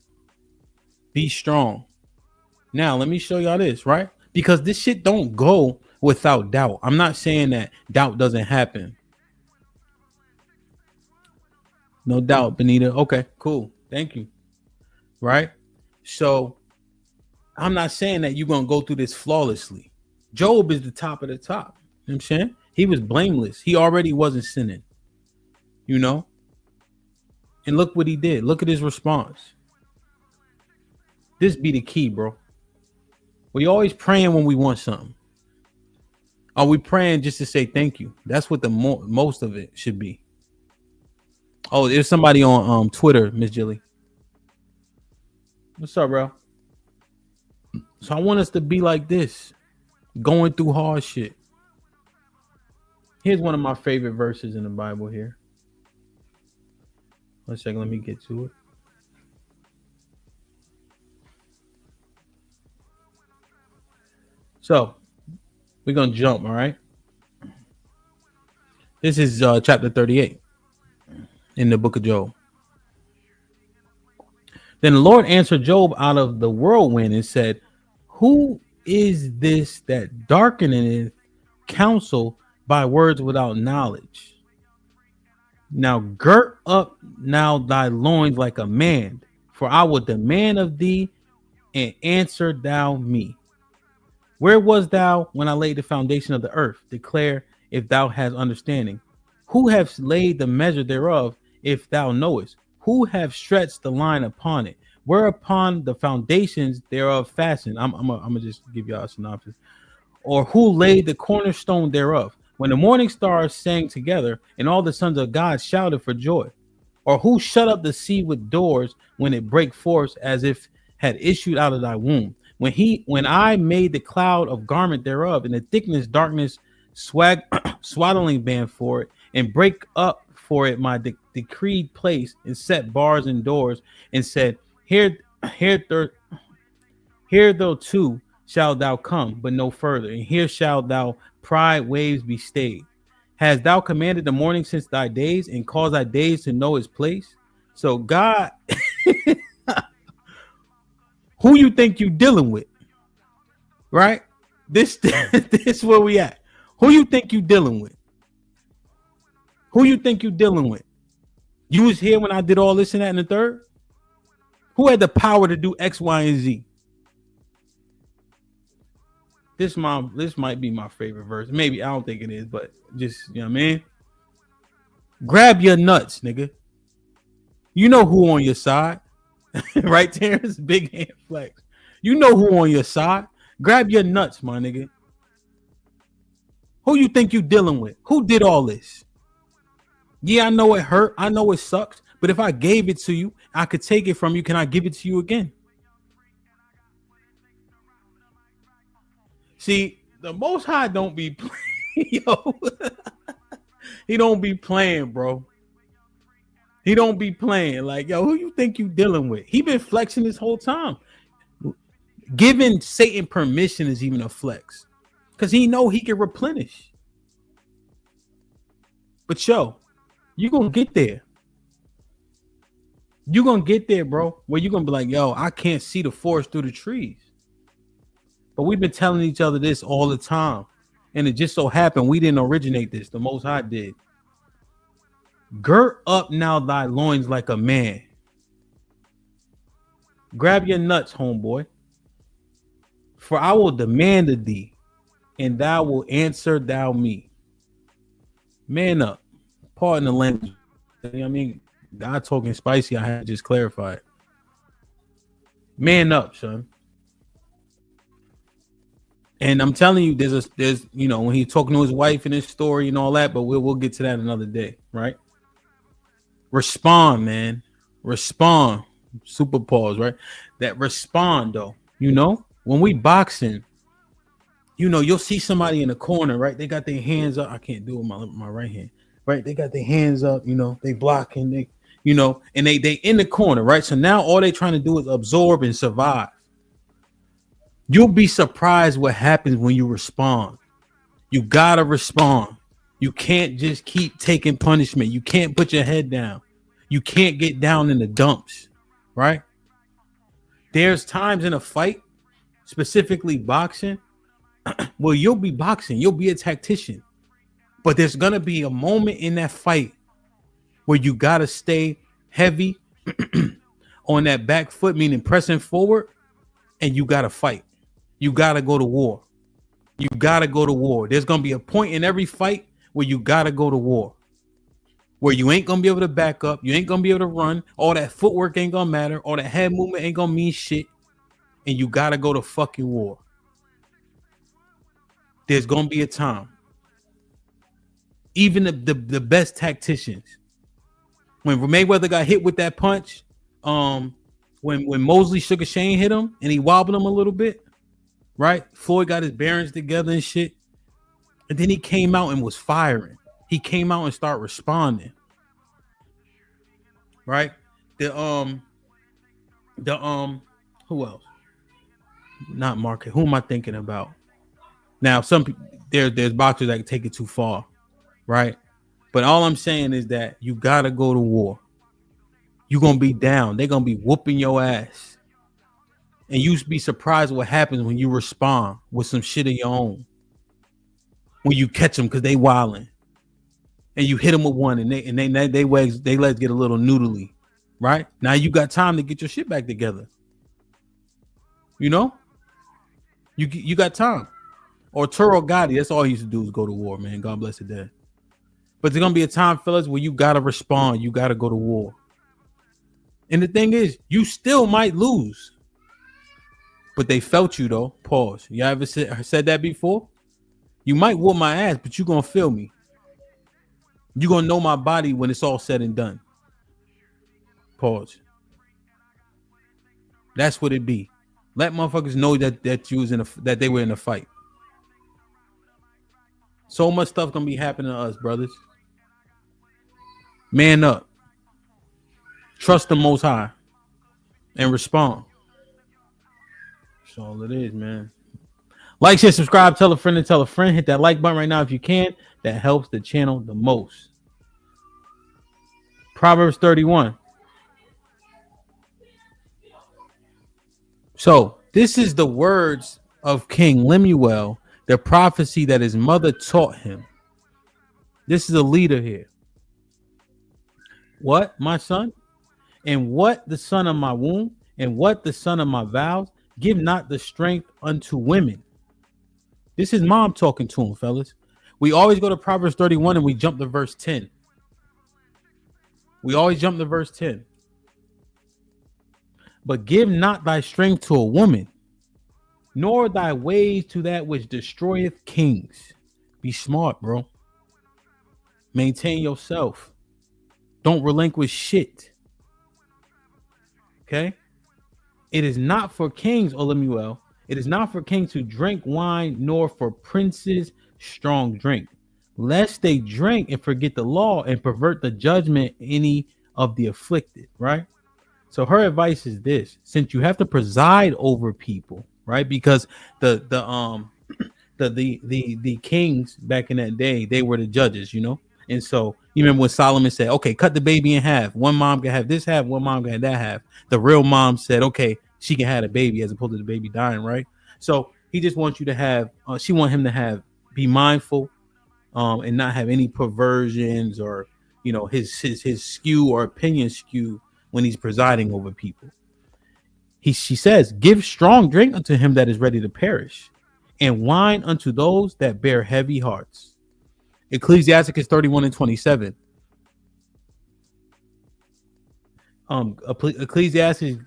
Be strong. Now, let me show y'all this, right? Because this shit don't go without doubt. I'm not saying that doubt doesn't happen. No doubt, Benita. Okay, cool. Thank you. Right? So, I'm not saying that you're going to go through this flawlessly. Job is the top of the top. You know what I'm saying? He was blameless. He already wasn't sinning. You know? And look what he did. Look at his response. This be the key, bro. We always praying when we want something. Are we praying just to say thank you? That's what the most of it should be. Oh, there's somebody on Twitter, Miss Jilly. What's up, bro? So I want us to be like this, going through hard shit. Here's one of my favorite verses in the Bible here. 1 second, let me get to it. So we're gonna jump, all right? This is chapter 38 in the book of Job. Then the Lord answered Job out of the whirlwind and said, who is this that darkeneth counsel by words without knowledge? Now girt up now thy loins like a man, for I will demand of thee, and answer thou me. Where was thou when I laid the foundation of the earth? Declare if thou hast understanding. Who have laid the measure thereof, if thou knowest? Who have stretched the line upon it? Whereupon the foundations thereof fastened. I'm gonna just give y'all a synopsis. Or who laid the cornerstone thereof? When the morning stars sang together, and all the sons of God shouted for joy. Or who shut up the sea with doors when it brake forth, as if had issued out of thy womb? When I made the cloud of garment thereof, and the thickness darkness swaddling band for it, and break up for it my decreed place, and set bars and doors, and said, here though too shalt thou come, but no further, and here shalt thou pride waves be stayed. Hast thou commanded the morning since thy days, and caused thy days to know his place? So God, who you think you dealing with? Right? This where we at. Who you think you dealing with? Who you think you dealing with? You was here when I did all this and that and the third? Who had the power to do X, Y, and Z? This might be my favorite verse. Maybe, I don't think it is, but just, you know what I mean? Grab your nuts, nigga. You know who on your side. Right, Terrence? Big hand flex. You know who on your side. Grab your nuts, my nigga. Who you think you dealing with? Who did all this? Yeah, I know it hurt. I know it sucks. But if I gave it to you, I could take it from you. Can I give it to you again? See, the Most High don't be playing, yo. He don't be playing, bro. He don't be playing. Like, yo, who you think you dealing with? He been flexing this whole time. Giving Satan permission is even a flex, because he know he can replenish. But yo, you gonna get there. You gonna get there, bro. Where you gonna be like, yo, I can't see the forest through the trees. But we've been telling each other this all the time, and it just so happened we didn't originate this. The Most High did. Girt up now thy loins like a man. Grab your nuts, homeboy. For I will demand of thee, and thou will answer thou me. Man up. Pardon the language. I mean, God talking spicy. I had to just clarify it. Man up, son. And I'm telling you, there's when he's talking to his wife in his story and all that, but we'll get to that another day, right? Respond, man. Respond. Super pause, right? That respond, though. When we boxing, you'll see somebody in the corner, right? They got their hands up. I can't do it with my right hand, right? They got their hands up, they blocking, and they in the corner, right? So now all they trying to do is absorb and survive. You'll be surprised what happens when you respond. You gotta respond. You can't just keep taking punishment. You can't put your head down. You can't get down in the dumps, right? There's times in a fight, specifically boxing, well, you'll be boxing, you'll be a tactician, but there's gonna be a moment in that fight where you gotta stay heavy on that back foot, meaning pressing forward, and you gotta fight. You gotta go to war. You gotta go to war. There's gonna be a point in every fight where you gotta go to war, where you ain't gonna be able to back up, you ain't gonna be able to run, all that footwork ain't gonna matter, all that head movement ain't gonna mean shit, and you gotta go to fucking war. There's gonna be a time. Even the best tacticians, When Mayweather got hit with that punch, when Mosley Sugar Shane hit him and he wobbled him a little bit, right? Floyd got his bearings together and shit. And then he came out and was firing. He came out and started responding. Right? Who else? Not Market. Who am I thinking about? Now, some people there's boxers that can take it too far, right? But all I'm saying is that you gotta go to war. You're gonna be down. They're gonna be whooping your ass. And you be surprised what happens when you respond with some shit of your own. When you catch them because they wilding. And you hit them with one and they legs get a little noodly. Right? Now you got time to get your shit back together. You know? You got time. Or Turo Gotti, that's all he used to do is go to war, man. God bless the dead. But there's gonna be a time, fellas, where you gotta respond. You gotta go to war. And the thing is, you still might lose. But they felt you though. Pause. You ever said that before? You might whoop my ass, but you gonna feel me. You gonna know my body when it's all said and done. Pause. That's what it be. Let motherfuckers know that you was that they were in a fight. So much stuff gonna be happening to us, brothers. Man up. Trust the Most High. And respond. That's all it is, man. Like, share, subscribe, tell a friend and tell a friend. Hit that like button right now if you can. That helps the channel the most. Proverbs 31. So, this is the words of King Lemuel, the prophecy that his mother taught him. This is a leader here. What, my son? And what the son of my womb? And what the son of my vows? Give not the strength unto women. This is mom talking to him, fellas. We always go to Proverbs 31 and we jump to verse 10. We always jump to verse 10. But give not thy strength to a woman, nor thy ways to that which destroyeth kings. Be smart, bro. Maintain yourself. Don't relinquish shit. Okay? It is not for kings, O Lemuel. It is not for kings to drink wine, nor for princes strong drink, lest they drink and forget the law and pervert the judgment any of the afflicted. Right? So her advice is this: since you have to preside over people, right? Because the kings back in that day, they were the judges, you know. And so you remember when Solomon said, "Okay, cut the baby in half. One mom can have this half, one mom can have that half." The real mom said, "Okay, she can have a baby," as opposed to the baby dying, right? So he just wants you to have. She want him to have be mindful, and not have any perversions or his skew or opinion skew when he's presiding over people. She says, "Give strong drink unto him that is ready to perish, and wine unto those that bear heavy hearts." Ecclesiasticus 31 and 27. Ecclesiastes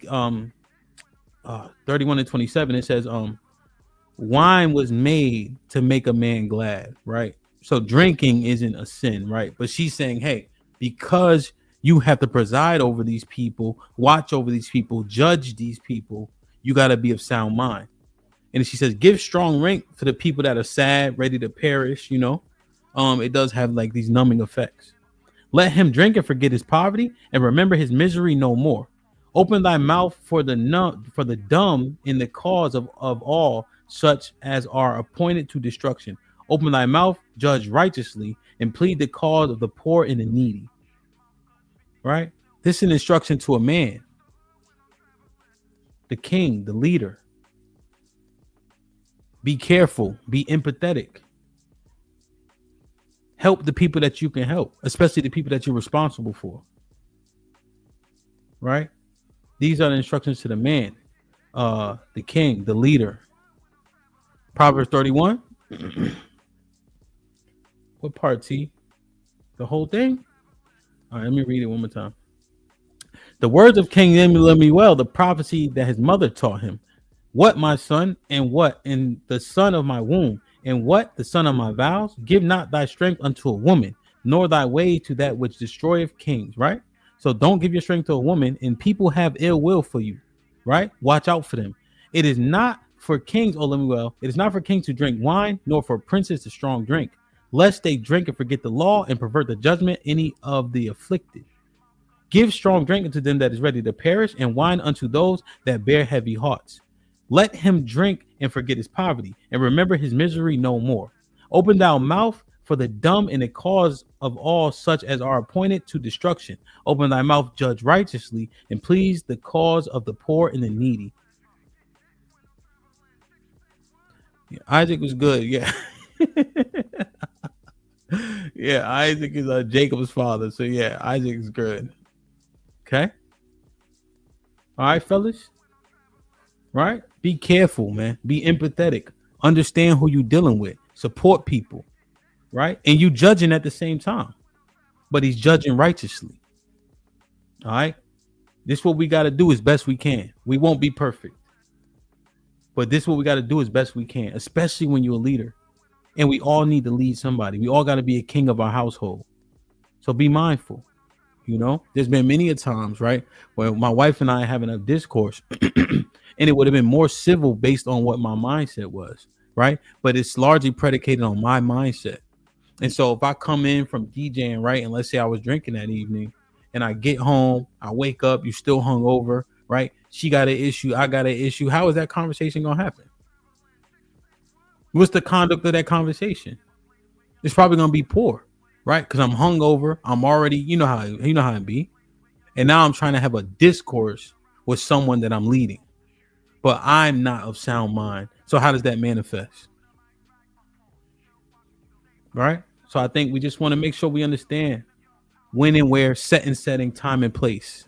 31 and 27. It says, wine was made to make a man glad, right? So drinking isn't a sin, right? But she's saying, hey, because you have to preside over these people, watch over these people, judge these people, you got to be of sound mind. And she says, give strong drink to the people that are sad, ready to perish, it does have like these numbing effects. Let him drink and forget his poverty and remember his misery no more. Open thy mouth for the dumb in the cause of all such as are appointed to destruction. Open thy mouth, judge righteously, and plead the cause of the poor and the needy. Right? This is an instruction to a man, the king, the leader. Be careful, be empathetic. Help the people that you can help, especially the people that you're responsible for. Right? These are the instructions to the man, the king, the leader. Proverbs 31. What part, T? The whole thing? All right, let me read it one more time. The words of King Lemuel, the prophecy that his mother taught him. What, my son, and what, and the son of my womb, and what, the son of my vows? Give not thy strength unto a woman, nor thy way to that which destroyeth kings, right? So don't give your strength to a woman, and people have ill will for you, right? Watch out for them. It is not for kings, oh Lemuel, it is not for kings to drink wine, nor for princes to strong drink, lest they drink and forget the law and pervert the judgment any of the afflicted. Give strong drink unto them that is ready to perish, and wine unto those that bear heavy hearts. Let him drink and forget his poverty, and remember his misery no more. Open thou mouth for the dumb and the cause of all such as are appointed to destruction. Open thy mouth, judge righteously, and please the cause of the poor and the needy. Yeah, Isaac was good. Yeah. Yeah, Isaac is Jacob's father. So yeah, Isaac is good. Okay. All right, fellas. Right? Be careful, man. Be empathetic. Understand who you're dealing with. Support people. Right? And you judging at the same time. But he's judging righteously. All right? This is what we got to do as best we can. We won't be perfect. But this is what we got to do as best we can, especially when you're a leader. And we all need to lead somebody. We all got to be a king of our household. So be mindful. You know, there's been many a times, right, where my wife and I are having a discourse and it would have been more civil based on what my mindset was, right? But it's largely predicated on my mindset. And so if I come in from DJing, right, and let's say I was drinking that evening and I get home, I wake up, you still hungover, right? She got an issue, I got an issue. How is that conversation going to happen? What's the conduct of that conversation? It's probably going to be poor. Right, because I'm hungover. I'm already, you know how it be, and now I'm trying to have a discourse with someone that I'm leading, but I'm not of sound mind. So how does that manifest? Right. So I think we just want to make sure we understand when and where, setting, time and place.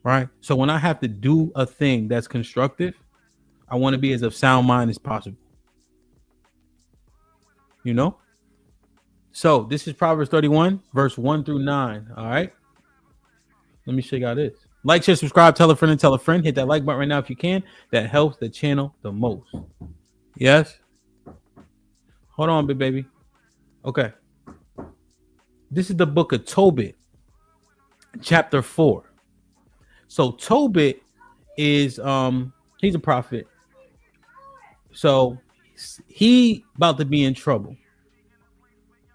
Right. So when I have to do a thing that's constructive, I want to be as of sound mind as possible. You know. So this is Proverbs 31, verse 1 through 9. All right. Let me show you how this. Like, share, subscribe, tell a friend and tell a friend. Hit that like button right now if you can. That helps the channel the most. Yes. Hold on, big baby. Okay. This is the book of Tobit, chapter 4. So Tobit is he's a prophet. So he about to be in trouble.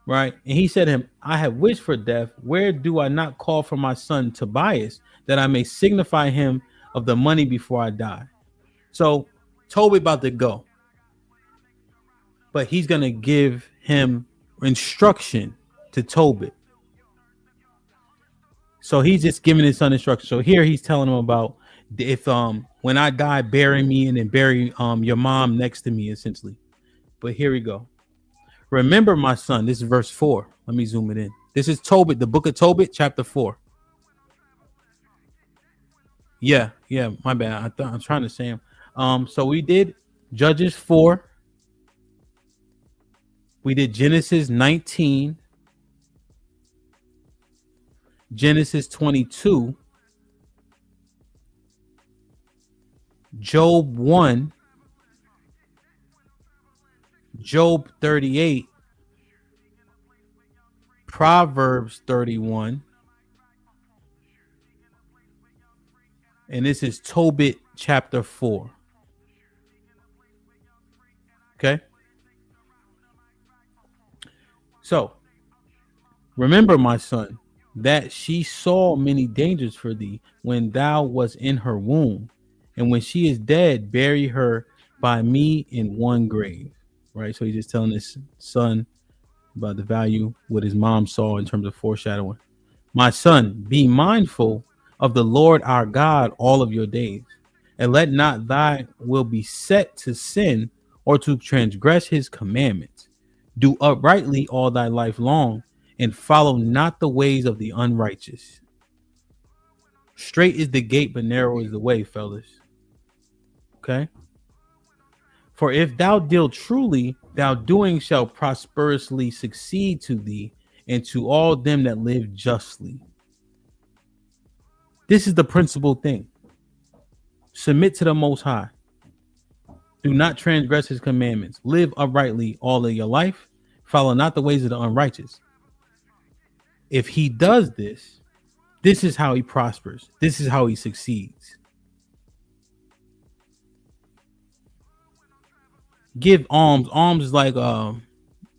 Right. And he said to him, I have wished for death. Where do I not call for my son Tobias, that I may signify him of the money before I die? So Tobit about to go. But he's going to give him instruction to Tobit. So he's just giving his son instruction. So here he's telling him about if when I die, bury me and then bury your mom next to me, essentially. But here we go. Remember, my son, this is verse 4. Let me zoom it in. This is Tobit, the book of Tobit, chapter 4. Yeah, my bad. I'm trying to say him. So we did Judges 4. We did Genesis 19. Genesis 22. Job 1. Job 38, Proverbs 31, and this is Tobit chapter 4. Okay. So, remember, my son, that she saw many dangers for thee when thou was in her womb, and when she is dead, bury her by me in one grave. Right, so he's just telling his son about the value what his mom saw in terms of foreshadowing. My son, be mindful of the Lord our God all of your days, and let not thy will be set to sin or to transgress his commandments. Do uprightly all thy life long, and follow not the ways of the unrighteous. Straight is the gate, but narrow is the way, fellas. Okay. For if thou deal truly, thou doing shall prosperously succeed to thee and to all them that live justly. This is the principal thing. Submit to the Most High. Do not transgress his commandments. Live uprightly all of your life. Follow not the ways of the unrighteous. If he does this, This is how he prospers. This is how he succeeds. Give alms. Alms is like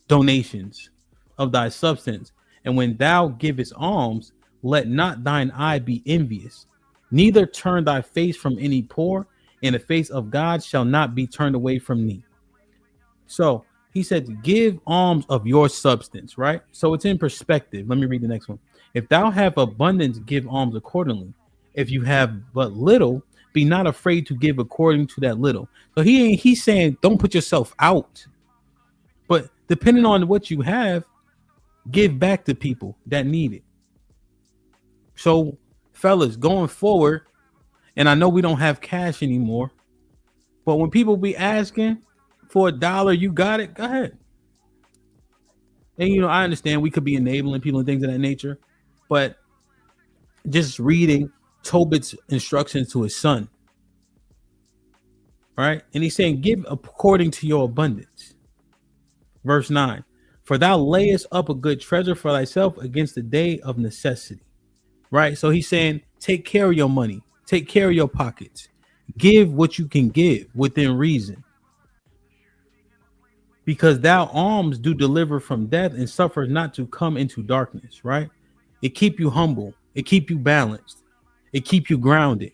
donations of thy substance. And when thou givest alms, let not thine eye be envious, neither turn thy face from any poor, and the face of God shall not be turned away from thee. So he said to give alms of your substance, right? So it's in perspective. Let me read the next one. If thou have abundance, give alms accordingly. If you have but little, be not afraid to give according to that little. So he's saying don't put yourself out, but depending on what you have, give back to people that need it. So fellas, going forward, and I know we don't have cash anymore, but when people be asking for $1, you got it, go ahead. And I understand we could be enabling people and things of that nature, but just reading Tobit's instructions to his son, right? And he's saying, give according to your abundance. Verse 9, for thou layest up a good treasure for thyself against the day of necessity, right? So he's saying, take care of your money, take care of your pockets, give what you can give within reason. Because thou alms do deliver from death and suffer not to come into darkness, right? It keep you humble. It keep you balanced. It keep you grounded.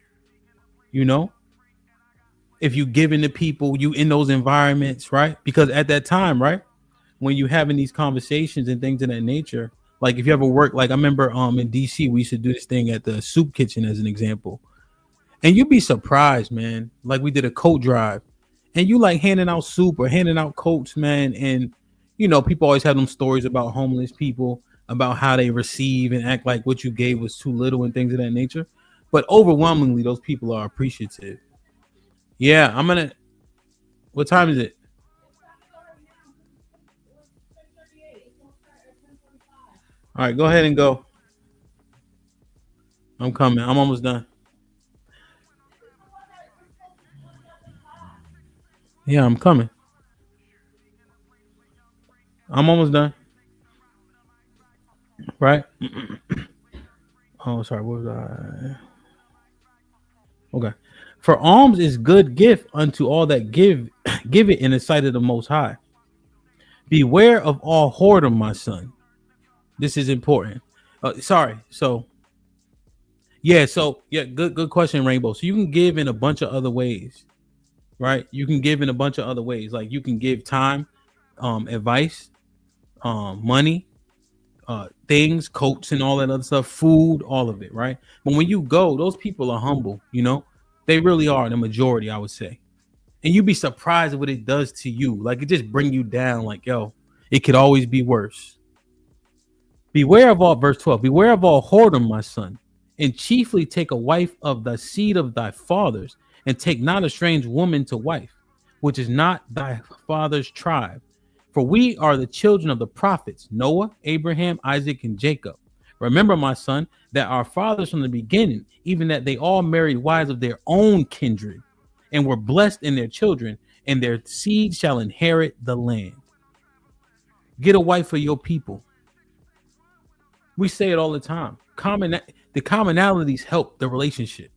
If you giving to people, you in those environments, right? Because at that time, right, when you having these conversations and things of that nature, like if you ever work, like I remember in DC, we used to do this thing at the soup kitchen as an example. And you'd be surprised, man. Like we did a coat drive. And you like handing out soup or handing out coats, man. And, people always have them stories about homeless people, about how they receive and act like what you gave was too little and things of that nature. But overwhelmingly, those people are appreciative. Yeah, what time is it? All right, go ahead and go. I'm coming. I'm almost done. Yeah, I'm coming. I'm almost done. Right? Oh, sorry. What was I? Okay. For alms is good gift unto all that give it in the sight of the Most High. Beware of all whoredom, my son. This is important. Sorry. Good question, Rainbow. So you can give in a bunch of other ways. Right? You can give in a bunch of other ways. Like you can give time, advice, money, things, coats and all that other stuff, food, all of it, right? But when you go, those people are humble, they really are the majority, I would say. And you'd be surprised at what it does to you. Like it just bring you down like, yo, it could always be worse. Beware of all, verse 12, beware of all whoredom, my son, and chiefly take a wife of the seed of thy fathers, and take not a strange woman to wife, which is not thy father's tribe. For we are the children of the prophets, Noah, Abraham, Isaac, and Jacob. Remember, my son, that our fathers from the beginning, even that they all married wives of their own kindred, and were blessed in their children, and their seed shall inherit the land. Get a wife for your people. We say it all the time. The commonalities help the relationship.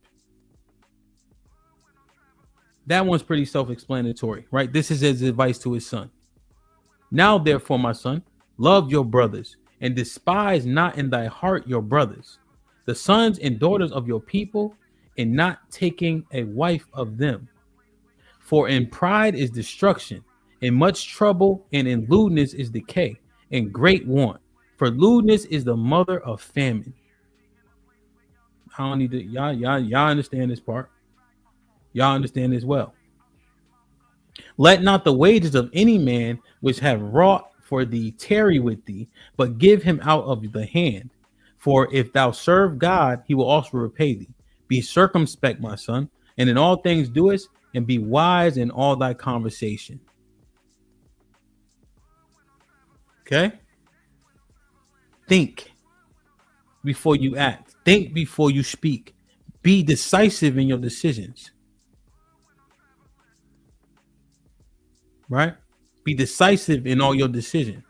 That one's pretty self-explanatory, right? This is his advice to his son. Now, therefore, my son, love your brothers, and despise not in thy heart your brothers, the sons and daughters of your people, and not taking a wife of them. For in pride is destruction, in much trouble, and in lewdness is decay, and great want. For lewdness is the mother of famine. I don't need to, y'all understand this part. Y'all understand this well. Let not the wages of any man which have wrought for thee tarry with thee, but give him out of the hand. For if thou serve God, he will also repay thee. Be circumspect, my son, and in all things doest, and be wise in all thy conversation. Okay? Think before you act. Think before you speak. Be decisive in your decisions. Right? Be decisive in all your decisions.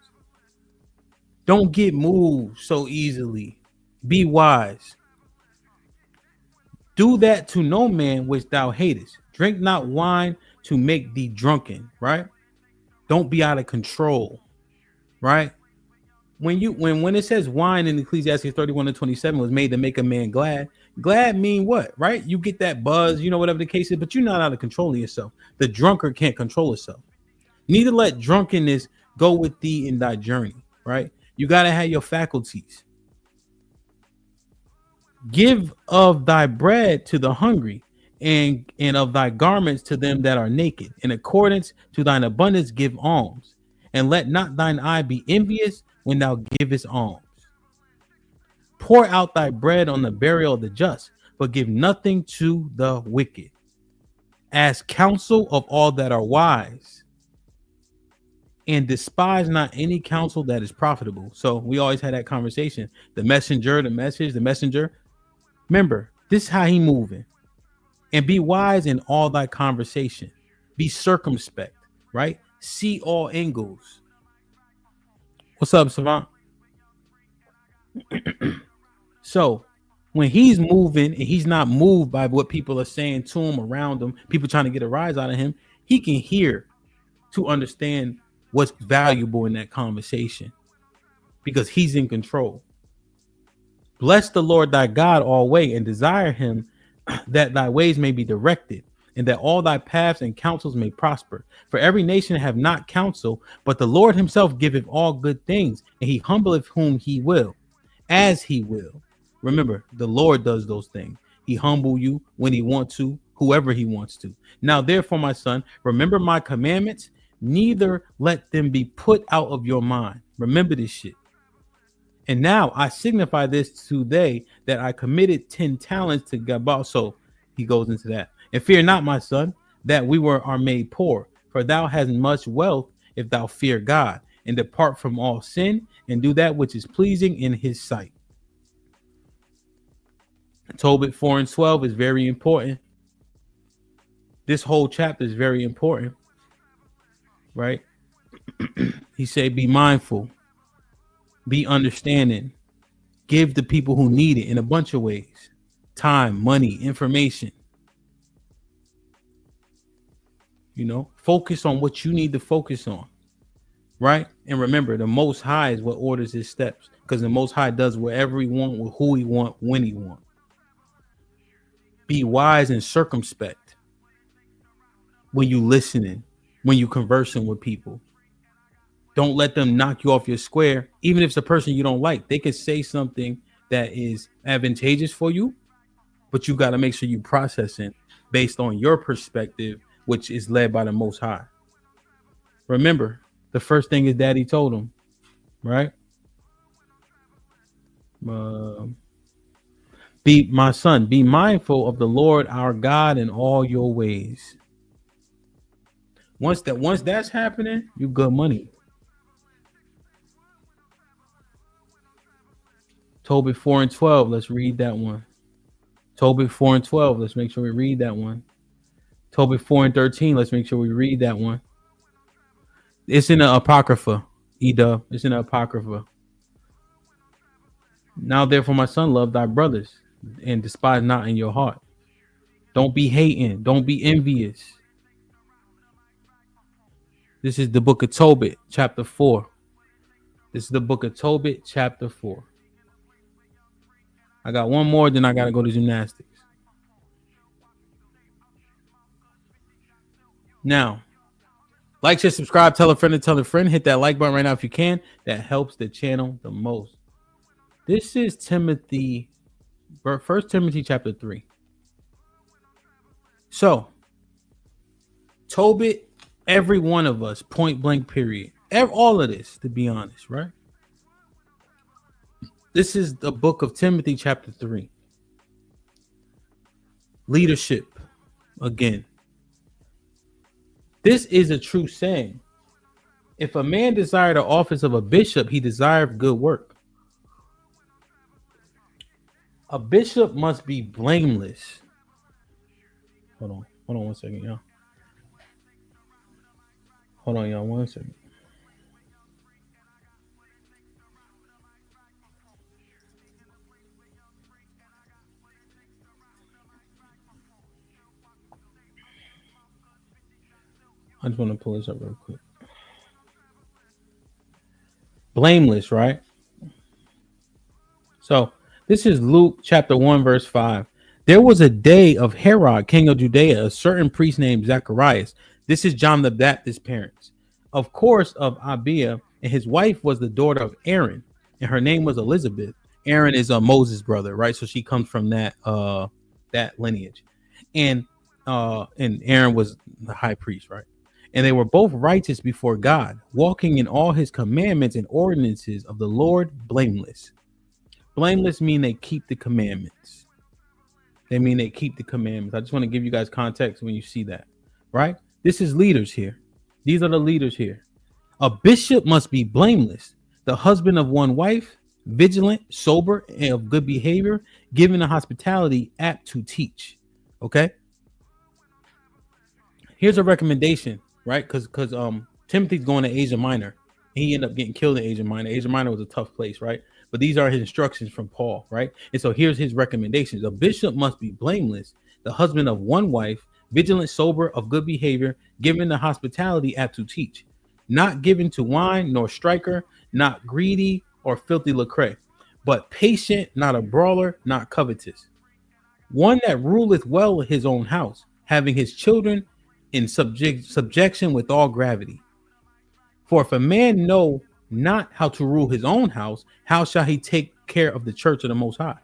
Don't get moved so easily. Be wise. Do that to no man which thou hatest. Drink not wine to make thee drunken, right? Don't be out of control, right? When it says wine in Ecclesiastes 31:27 was made to make a man glad, glad mean what, right? You get that buzz, whatever the case is, but you're not out of control of yourself. The drunkard can't control himself. Neither let drunkenness go with thee in thy journey, right? You got to have your faculties. Give of thy bread to the hungry, and of thy garments to them that are naked. In accordance to thine abundance give alms, and let not thine eye be envious when thou givest alms. Pour out thy bread on the burial of the just, but give nothing to the wicked. Ask counsel of all that are wise, and despise not any counsel that is profitable. So we always had that conversation. The messenger, the message, the messenger. Remember, this is how he moving. And be wise in all thy conversation. Be circumspect, right? See all angles. What's up, Savant? So when he's moving and he's not moved by what people are saying to him, around him, people trying to get a rise out of him, he can hear to understand what's valuable in that conversation because he's in control. Bless the Lord thy God always, and desire him that thy ways may be directed, and that all thy paths and counsels may prosper. For every nation have not counsel, but the Lord himself giveth all good things, and he humbleth whom he will, as he will. Remember, the Lord does those things. He humble you when he wants to, whoever he wants to. Now, therefore, my son, remember my commandments, neither let them be put out of your mind. Remember this shit. And now I signify this today that I committed 10 talents to Gabal. So he goes into that. And fear not, my son, that we are made poor, for thou hast much wealth if thou fear God, and depart from all sin, and do that which is pleasing in his sight. Tobit 4:12 is very important. This whole chapter is very important, right? He said, be mindful, be understanding, give the people who need it in a bunch of ways: time, money, information. Focus on what you need to focus on, right? And remember, the Most High is what orders his steps, because the Most High does whatever he wants, with who he wants, when he wants. Be wise and circumspect when you listening, when you conversing with people. Don't let them knock you off your square, even if it's a person you don't like. They could say something that is advantageous for you, but you got to make sure you process it based on your perspective, which is led by the Most High. Remember, the first thing his daddy told him, right? My son, be mindful of the Lord our God in all your ways. Once that's happening, you good money. Tobit 4:12. Let's read that one. Tobit 4:12. Let's make sure we read that one. Tobit 4:13. Let's make sure we read that one. It's in the Apocrypha. Edub. It's in the Apocrypha. Now, therefore, my son, love thy brothers and despise not in your heart. Don't be hating. Don't be envious. This is the book of Tobit, chapter 4. This is the book of Tobit, chapter 4. I got one more, then I got to go to gymnastics. Now, like, share, subscribe, tell a friend to tell a friend. Hit that like button right now if you can. That helps the channel the most. This is Timothy, 1 Timothy chapter 3. So, Tobit, every one of us, point blank period. All of this, to be honest, right? This is the book of Timothy chapter 3. Leadership, again. This is a true saying. If a man desire the office of a bishop, he desireth good work. A bishop must be blameless. Hold on 1 second, y'all. Hold on, y'all, 1 second. I just want to pull this up real quick. Blameless, right? So this is Luke chapter 1, verse 5. There was a day of Herod, king of Judea, a certain priest named Zacharias. This is John the Baptist's parents. Of course, of Abiah, and his wife was the daughter of Aaron, and her name was Elizabeth. Aaron is Moses' brother, right? So she comes from that lineage. And Aaron was the high priest, right? And they were both righteous before God, walking in all his commandments and ordinances of the Lord, blameless. Blameless mean they keep the commandments. They mean they keep the commandments. I just want to give you guys context when you see that, right? This is leaders here. These are the leaders here. A bishop must be blameless, the husband of one wife, vigilant, sober, and of good behavior, giving the hospitality, apt to teach. Okay. Here's a recommendation, right? Because Timothy's going to Asia Minor. And he ended up getting killed in Asia Minor. Asia Minor was a tough place, right? But these are his instructions from Paul, right? And so here's his recommendations. A bishop must be blameless, the husband of one wife, vigilant, sober, of good behavior, giving the hospitality, apt to teach, not given to wine, nor striker, not greedy or filthy lucre, but patient, not a brawler, not covetous. One that ruleth well his own house, having his children in subjection with all gravity. For if a man know not how to rule his own house, how shall he take care of the church of the Most High?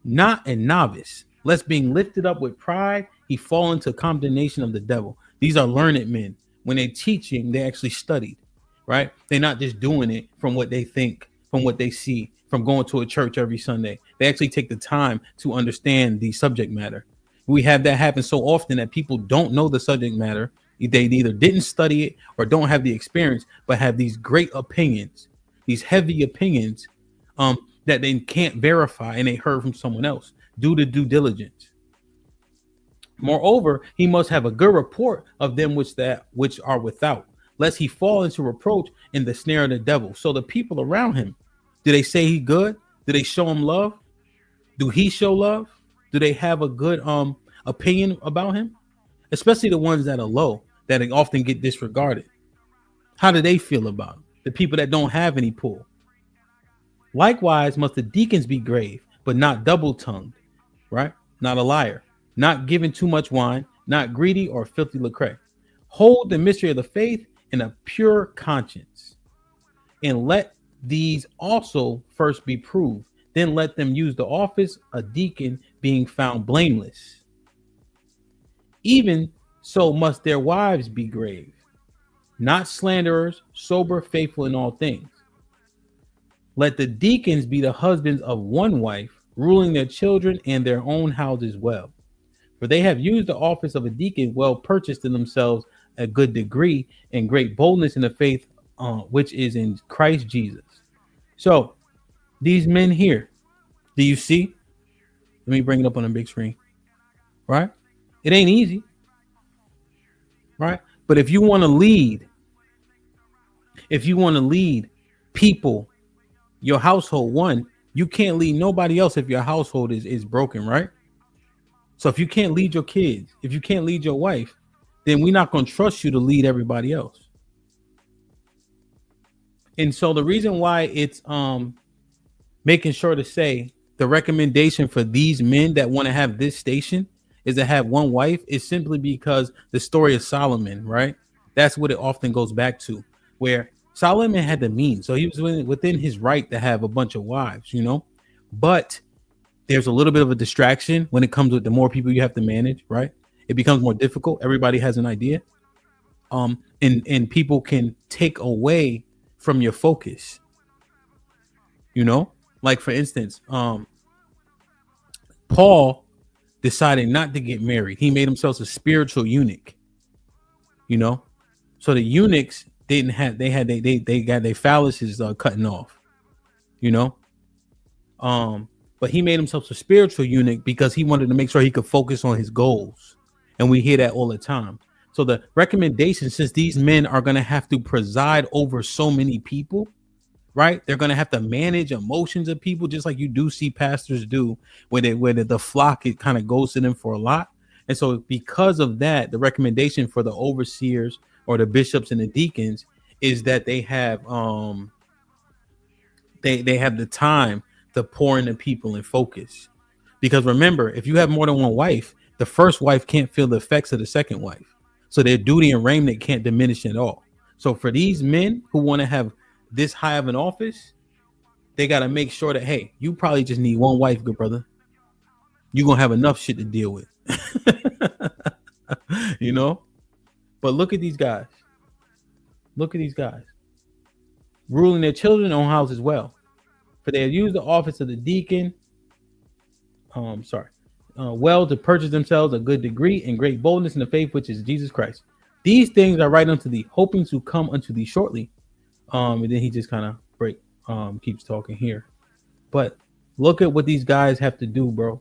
Not a novice, lest being lifted up with pride, he fall into condemnation of the devil. These are learned men. When they're teaching, they actually studied, right? They're not just doing it from what they think, from what they see, from going to a church every Sunday. They actually take the time to understand the subject matter. We have that happen so often that people don't know the subject matter. They either didn't study it or don't have the experience, but have these great opinions, these heavy opinions that they can't verify and they heard from someone else. Do the due diligence. Moreover, he must have a good report of them which are without, lest he fall into reproach in the snare of the devil. So the people around him, do they say he good? Do they show him love? Do he show love? Do they have a good opinion about him? Especially the ones that are low, that often get disregarded. How do they feel about him? The people that don't have any pull. Likewise, must the deacons be grave, but not double-tongued, right? Not a liar, not giving too much wine, not greedy or filthy lucre. Hold the mystery of the faith in a pure conscience, and let these also first be proved. Then let them use the office of deacon, being found blameless. Even so must their wives be grave, not slanderers, sober, faithful in all things. Let the deacons be the husbands of one wife, ruling their children and their own houses well. For they have used the office of a deacon well, purchased in themselves a good degree and great boldness in the faith which is in Christ Jesus. So these men here, do you see? Let me bring it up on a big screen, right? It ain't easy, right? But if you want to lead, people, your household, one, you can't lead nobody else if your household is broken, right? So if you can't lead your kids, if you can't lead your wife, then we're not going to trust you to lead everybody else. And so the reason why it's making sure to say the recommendation for these men that want to have this station is to have one wife is simply because the story of Solomon, right? That's what it often goes back to, where Solomon had the means. So he was within his right to have a bunch of wives, you know, but there's a little bit of a distraction when it comes with the more people you have to manage, right? It becomes more difficult. Everybody has an idea. And people can take away from your focus, you know, like for instance, Paul decided not to get married. He made himself a spiritual eunuch, you know, so the eunuchs they got their phalluses cutting off, you know, but he made himself a spiritual eunuch because he wanted to make sure he could focus on his goals. And we hear that all the time. So the recommendation, since these men are going to have to preside over so many people, right? They're going to have to manage emotions of people, just like you do see pastors do, where the flock, it kind of goes to them for a lot. And so because of that, the recommendation for the overseers or the bishops and the deacons is that they have they have the time to pour into people and focus. Because remember, if you have more than one wife, the first wife can't feel the effects of the second wife. So their duty and raiment can't diminish at all. So for these men who want to have this high of an office, they got to make sure that, hey, you probably just need one wife, good brother. You're going to have enough shit to deal with. You know? But look at these guys. Look at these guys. Ruling their children own house as well. For they have used the office of the deacon, well to purchase themselves a good degree and great boldness in the faith which is Jesus Christ. These things I write unto thee, hoping to come unto thee shortly. And then he just kind of keeps talking here. But look at what these guys have to do, bro.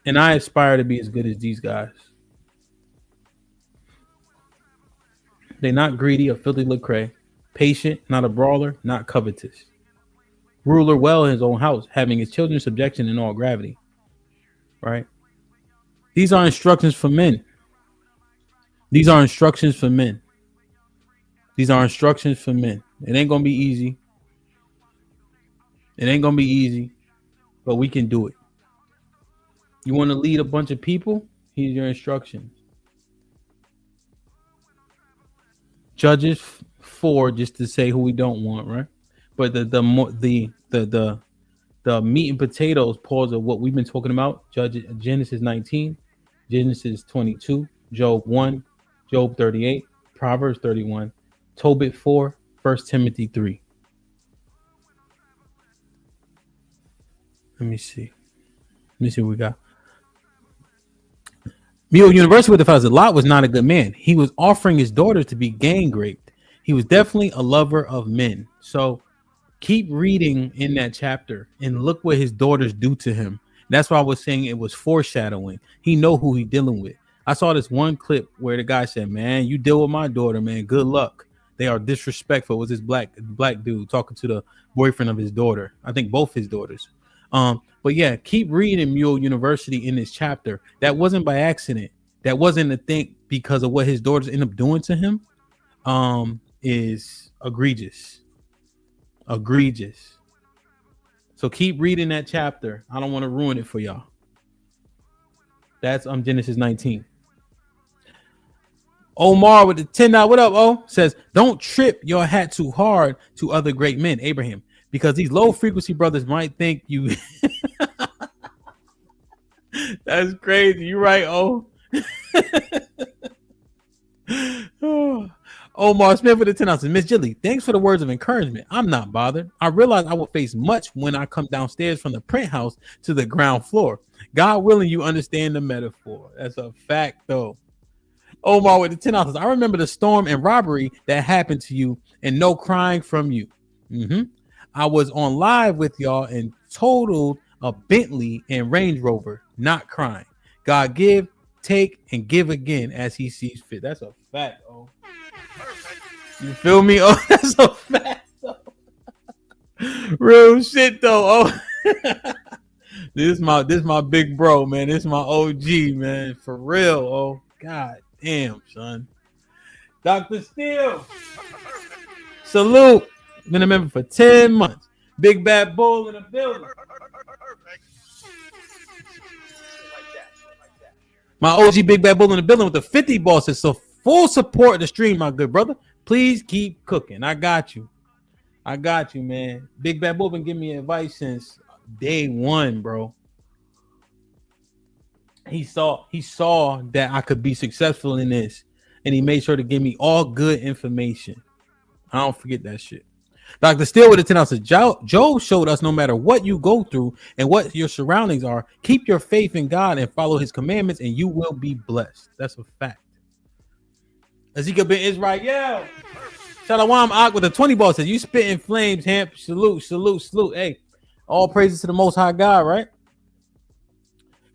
And I aspire to be as good as these guys. They're not greedy or filthy lucre, patient, not a brawler, not covetous. Ruler well in his own house, having his children in subjection in all gravity. Right? These are instructions for men. These are instructions for men. These are instructions for men. It ain't going to be easy. It ain't going to be easy, but we can do it. You want to lead a bunch of people? Here's your instructions. Judges 4, just to say who we don't want, right? But the meat and potatoes pause of what we've been talking about. Genesis 19, Genesis 22, Job 1, Job 38, Proverbs 31, Tobit 4, 1 Timothy 3. Let me see what we got. Mule University with the fellas. Lot was not a good man. He was offering his daughters to be gang raped. He was definitely a lover of men. So keep reading in that chapter and look what his daughters do to him. That's why I was saying it was foreshadowing. He know who he dealing with. I saw this one clip where the guy said, man, you deal with my daughter, man. Good luck. They are disrespectful. It was this black dude talking to the boyfriend of his daughter. I think both his daughters. But yeah, keep reading Mule University in this chapter. That wasn't by accident. That wasn't a thing because of what his daughters end up doing to him. Is egregious. So keep reading that chapter. I don't want to ruin it for y'all. That's Genesis 19. Omar with the 10. What up, O? Says, don't trip your hat too hard to other great men, Abraham, because these low frequency brothers might think you. That's crazy. You right, O. Omar Smith with the 10 ounces. Miss Jilly, thanks for the words of encouragement. I'm not bothered. I realize I will face much when I come downstairs from the print house to the ground floor. God willing, you understand the metaphor. That's a fact, though. Omar with the 10 ounces. I remember the storm and robbery that happened to you and no crying from you. I was on live with y'all and totaled a Bentley and Range Rover, not crying. God give, take, and give again as he sees fit. That's a fact, oh. You feel me? Oh, that's a fact, though. Real shit, though. Oh, this is my big bro, man. This is my OG, man. For real. Oh, god damn, son. Dr. Steele. Salute. Been a member for 10 months. Big Bad Bull in the building. My OG Big Bad Bull in the building with the 50 bosses. So full support of the stream, my good brother. Please keep cooking. I got you. Man. Big Bad Bull been giving me advice since day one, bro. He saw that I could be successful in this, and he made sure to give me all good information. I don't forget that shit. Dr. Steele with the 10 ounces. Joe showed us no matter what you go through and what your surroundings are, keep your faith in God and follow his commandments, and you will be blessed. That's a fact. Ezekiel bin Israel. Shalom Ak with a 20 ball says, you spitting flames, Hamp. Salute. Hey, all praises to the Most High God, right?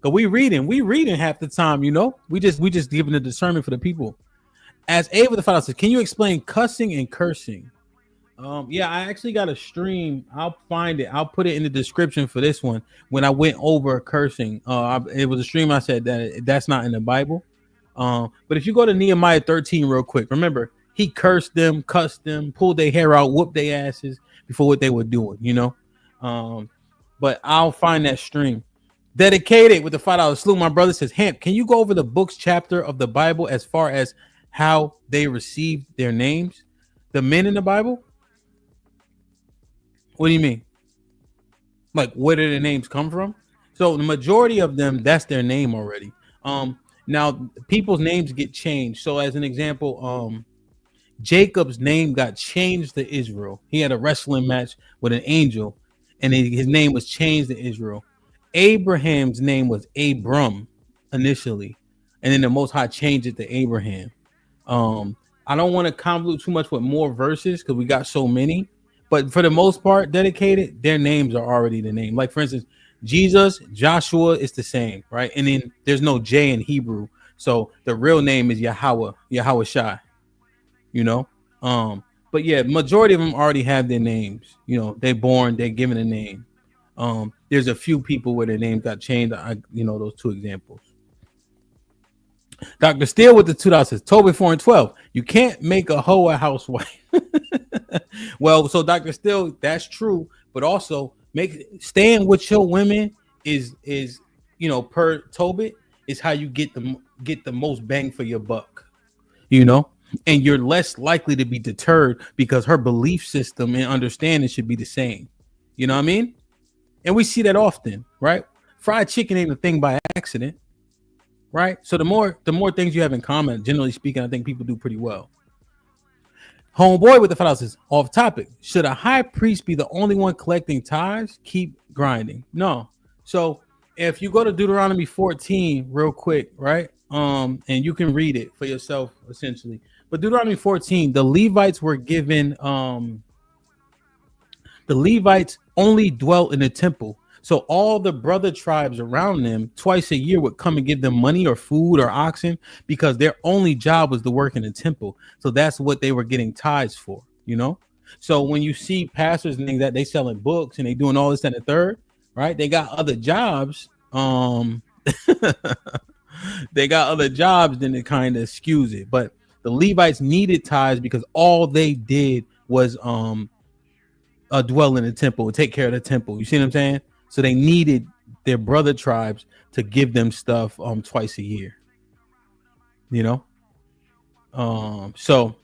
Because we reading half the time, you know. We just giving the discernment for the people. As Ava the Father says, can you explain cussing and cursing? Yeah, I actually got a stream. I'll find it. I'll put it in the description for this one. When I went over cursing, it was a stream. I said that that's not in the Bible. But if you go to Nehemiah 13 real quick, remember he cursed them, cussed them, pulled their hair out, whooped their asses before what they were doing. But I'll find that stream. Dedicated with the $5 salute. My brother says, Hamp, can you go over the book's chapter of the Bible as far as how they received their names? The men in the Bible? What do you mean? Like, where did the names come from? So the majority of them, that's their name already. Now people's names get changed. So as an example, Jacob's name got changed to Israel. He had a wrestling match with an angel, and his name was changed to Israel. Abraham's name was Abram initially, and then the Most High changed it to Abraham. I don't want to convolute too much with more verses because we got so many, but for the most part, dedicated, their names are already the name. Like for instance, Jesus, Joshua is the same, right? And then there's no J in Hebrew, so the real name is Yahweh Shai. But yeah, majority of them already have their names. They're born, they're given a name. There's a few people where their names got changed. Those two examples. Dr. Steele with the $2 says, Tobit 4 and 12. You can't make a hoe a housewife. Well, so Dr. Steele, that's true, but also staying with your women is per Tobit is how you get the most bang for your buck. And you're less likely to be deterred because her belief system and understanding should be the same. You know what I mean? And we see that often, right? Fried chicken ain't a thing by accident, right? So the more things you have in common, generally speaking, I think people do pretty well. Homeboy with the $5 says, off topic. Should a high priest be the only one collecting tithes? Keep grinding. No. So if you go to Deuteronomy 14 real quick, right? And you can read it for yourself essentially. But Deuteronomy 14, the Levites were given the Levites only dwelt in the temple. So all the brother tribes around them twice a year would come and give them money or food or oxen because their only job was to work in the temple. So that's what they were getting tithes for, So when you see pastors and things that they selling books and they doing all this and the third, right? They got other jobs. They got other jobs, then it kind of skews it. But the Levites needed tithes because all they did was dwell in the temple and take care of the temple. You see what I'm saying? So they needed their brother tribes to give them stuff twice a year. So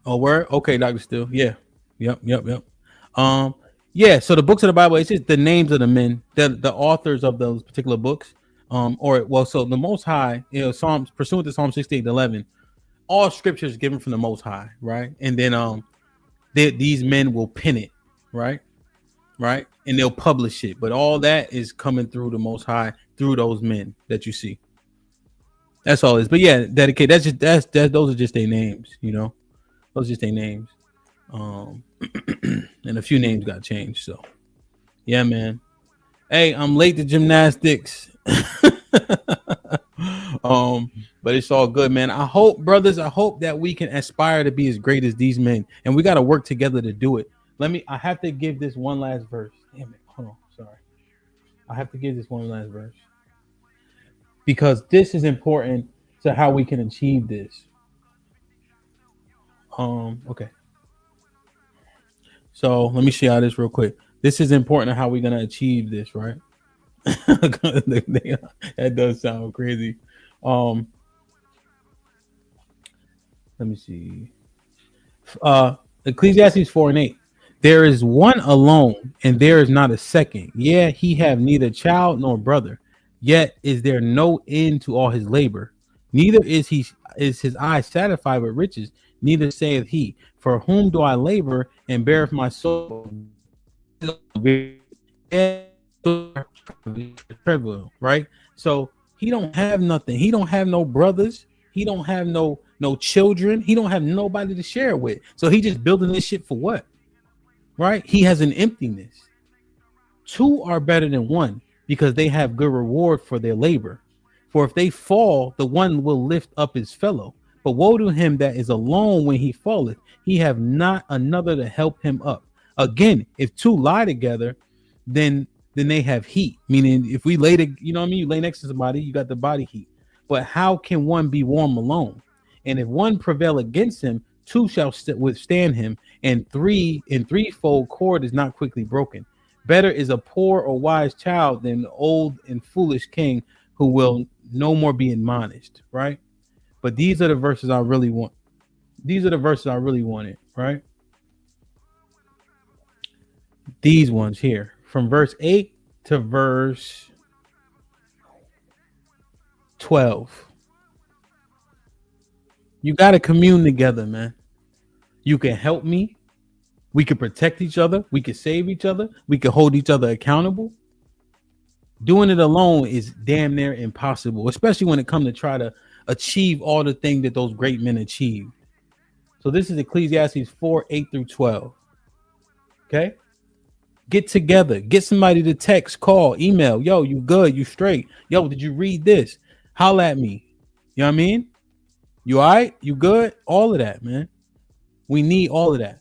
word? Okay, Dr. Steele. Yeah. Yep. Yeah, so the books of the Bible, it's just the names of the men, the authors of those particular books. So the Most High, Psalms, pursuant to Psalm 68:11, all scripture is given from the Most High, right? And then these men will pen it, right? And they'll publish it. But all that is coming through the Most High, through those men that you see. That's all it is. But yeah, dedicated. Those are just their names, Those are just their names. And a few names got changed. So yeah, man. Hey, I'm late to gymnastics. But it's all good, man. I hope that we can aspire to be as great as these men, and we got to work together to do it. I have to give this one last verse. Damn it. Hold on. Sorry. I have to give this one last verse because this is important to how we can achieve this. Okay. So let me show you this real quick. This is important to how we're gonna achieve this, right? That does sound crazy. Let me see. Ecclesiastes 4 and 8. There is one alone, and there is not a second. Yeah, he have neither child nor brother. Yet is there no end to all his labor. Neither is his eye satisfied with riches. Neither saith he, for whom do I labor and beareth my soul? Right? So he don't have nothing. He don't have no brothers. He don't have no children. He don't have nobody to share it with. So he just building this shit for what? Right? He has an emptiness. Two are better than one because they have good reward for their labor. For if they fall, the one will lift up his fellow. But woe to him that is alone when he falleth. He have not another to help him up. Again, if two lie together, then they have heat. Meaning, if we lay you know what I mean, you lay next to somebody, you got the body heat. But how can one be warm alone? And if one prevail against him, two shall withstand him, and threefold cord is not quickly broken. Better is a poor or wise child than an old and foolish king who will no more be admonished, right? But these are the verses I really want. These are the verses I really wanted, right? These ones here, from verse 8 to verse 12. You got to commune together, man. You can help me. We can protect each other. We can save each other. We can hold each other accountable. Doing it alone is damn near impossible, especially when it comes to try to achieve all the things that those great men achieved. So this is Ecclesiastes 4, 8 through 12. Okay? Get together. Get somebody to text, call, email. Yo, you good? You straight? Yo, did you read this? Holla at me. You know what I mean? You all right? You good? All of that, man. We need all of that.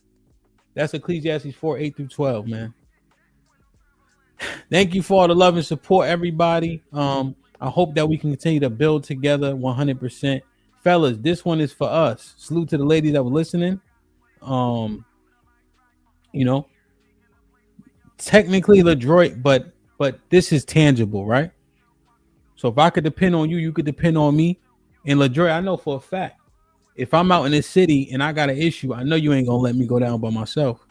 That's Ecclesiastes 4, 8 through 12, man. Thank you for all the love and support, everybody. I hope that we can continue to build together 100%. Fellas, this one is for us. Salute to the ladies that were listening. You know, technically LaDroit, but this is tangible, right? So if I could depend on you, you could depend on me. And LaDroit, I know for a fact, if I'm out in this city and I got an issue, I know you ain't gonna let me go down by myself.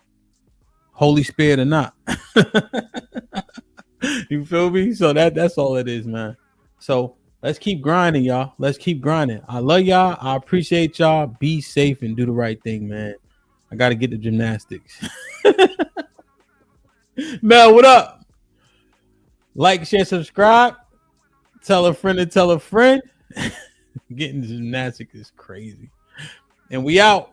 Holy Spirit or not. You feel me? So that's all it is, man. So let's keep grinding, y'all. Let's keep grinding. I love y'all. I appreciate y'all. Be safe and do the right thing, man. I got to get the gymnastics. Mel, what up? Like, share, subscribe. Tell a friend to tell a friend. Getting the gymnastics is crazy. And we out.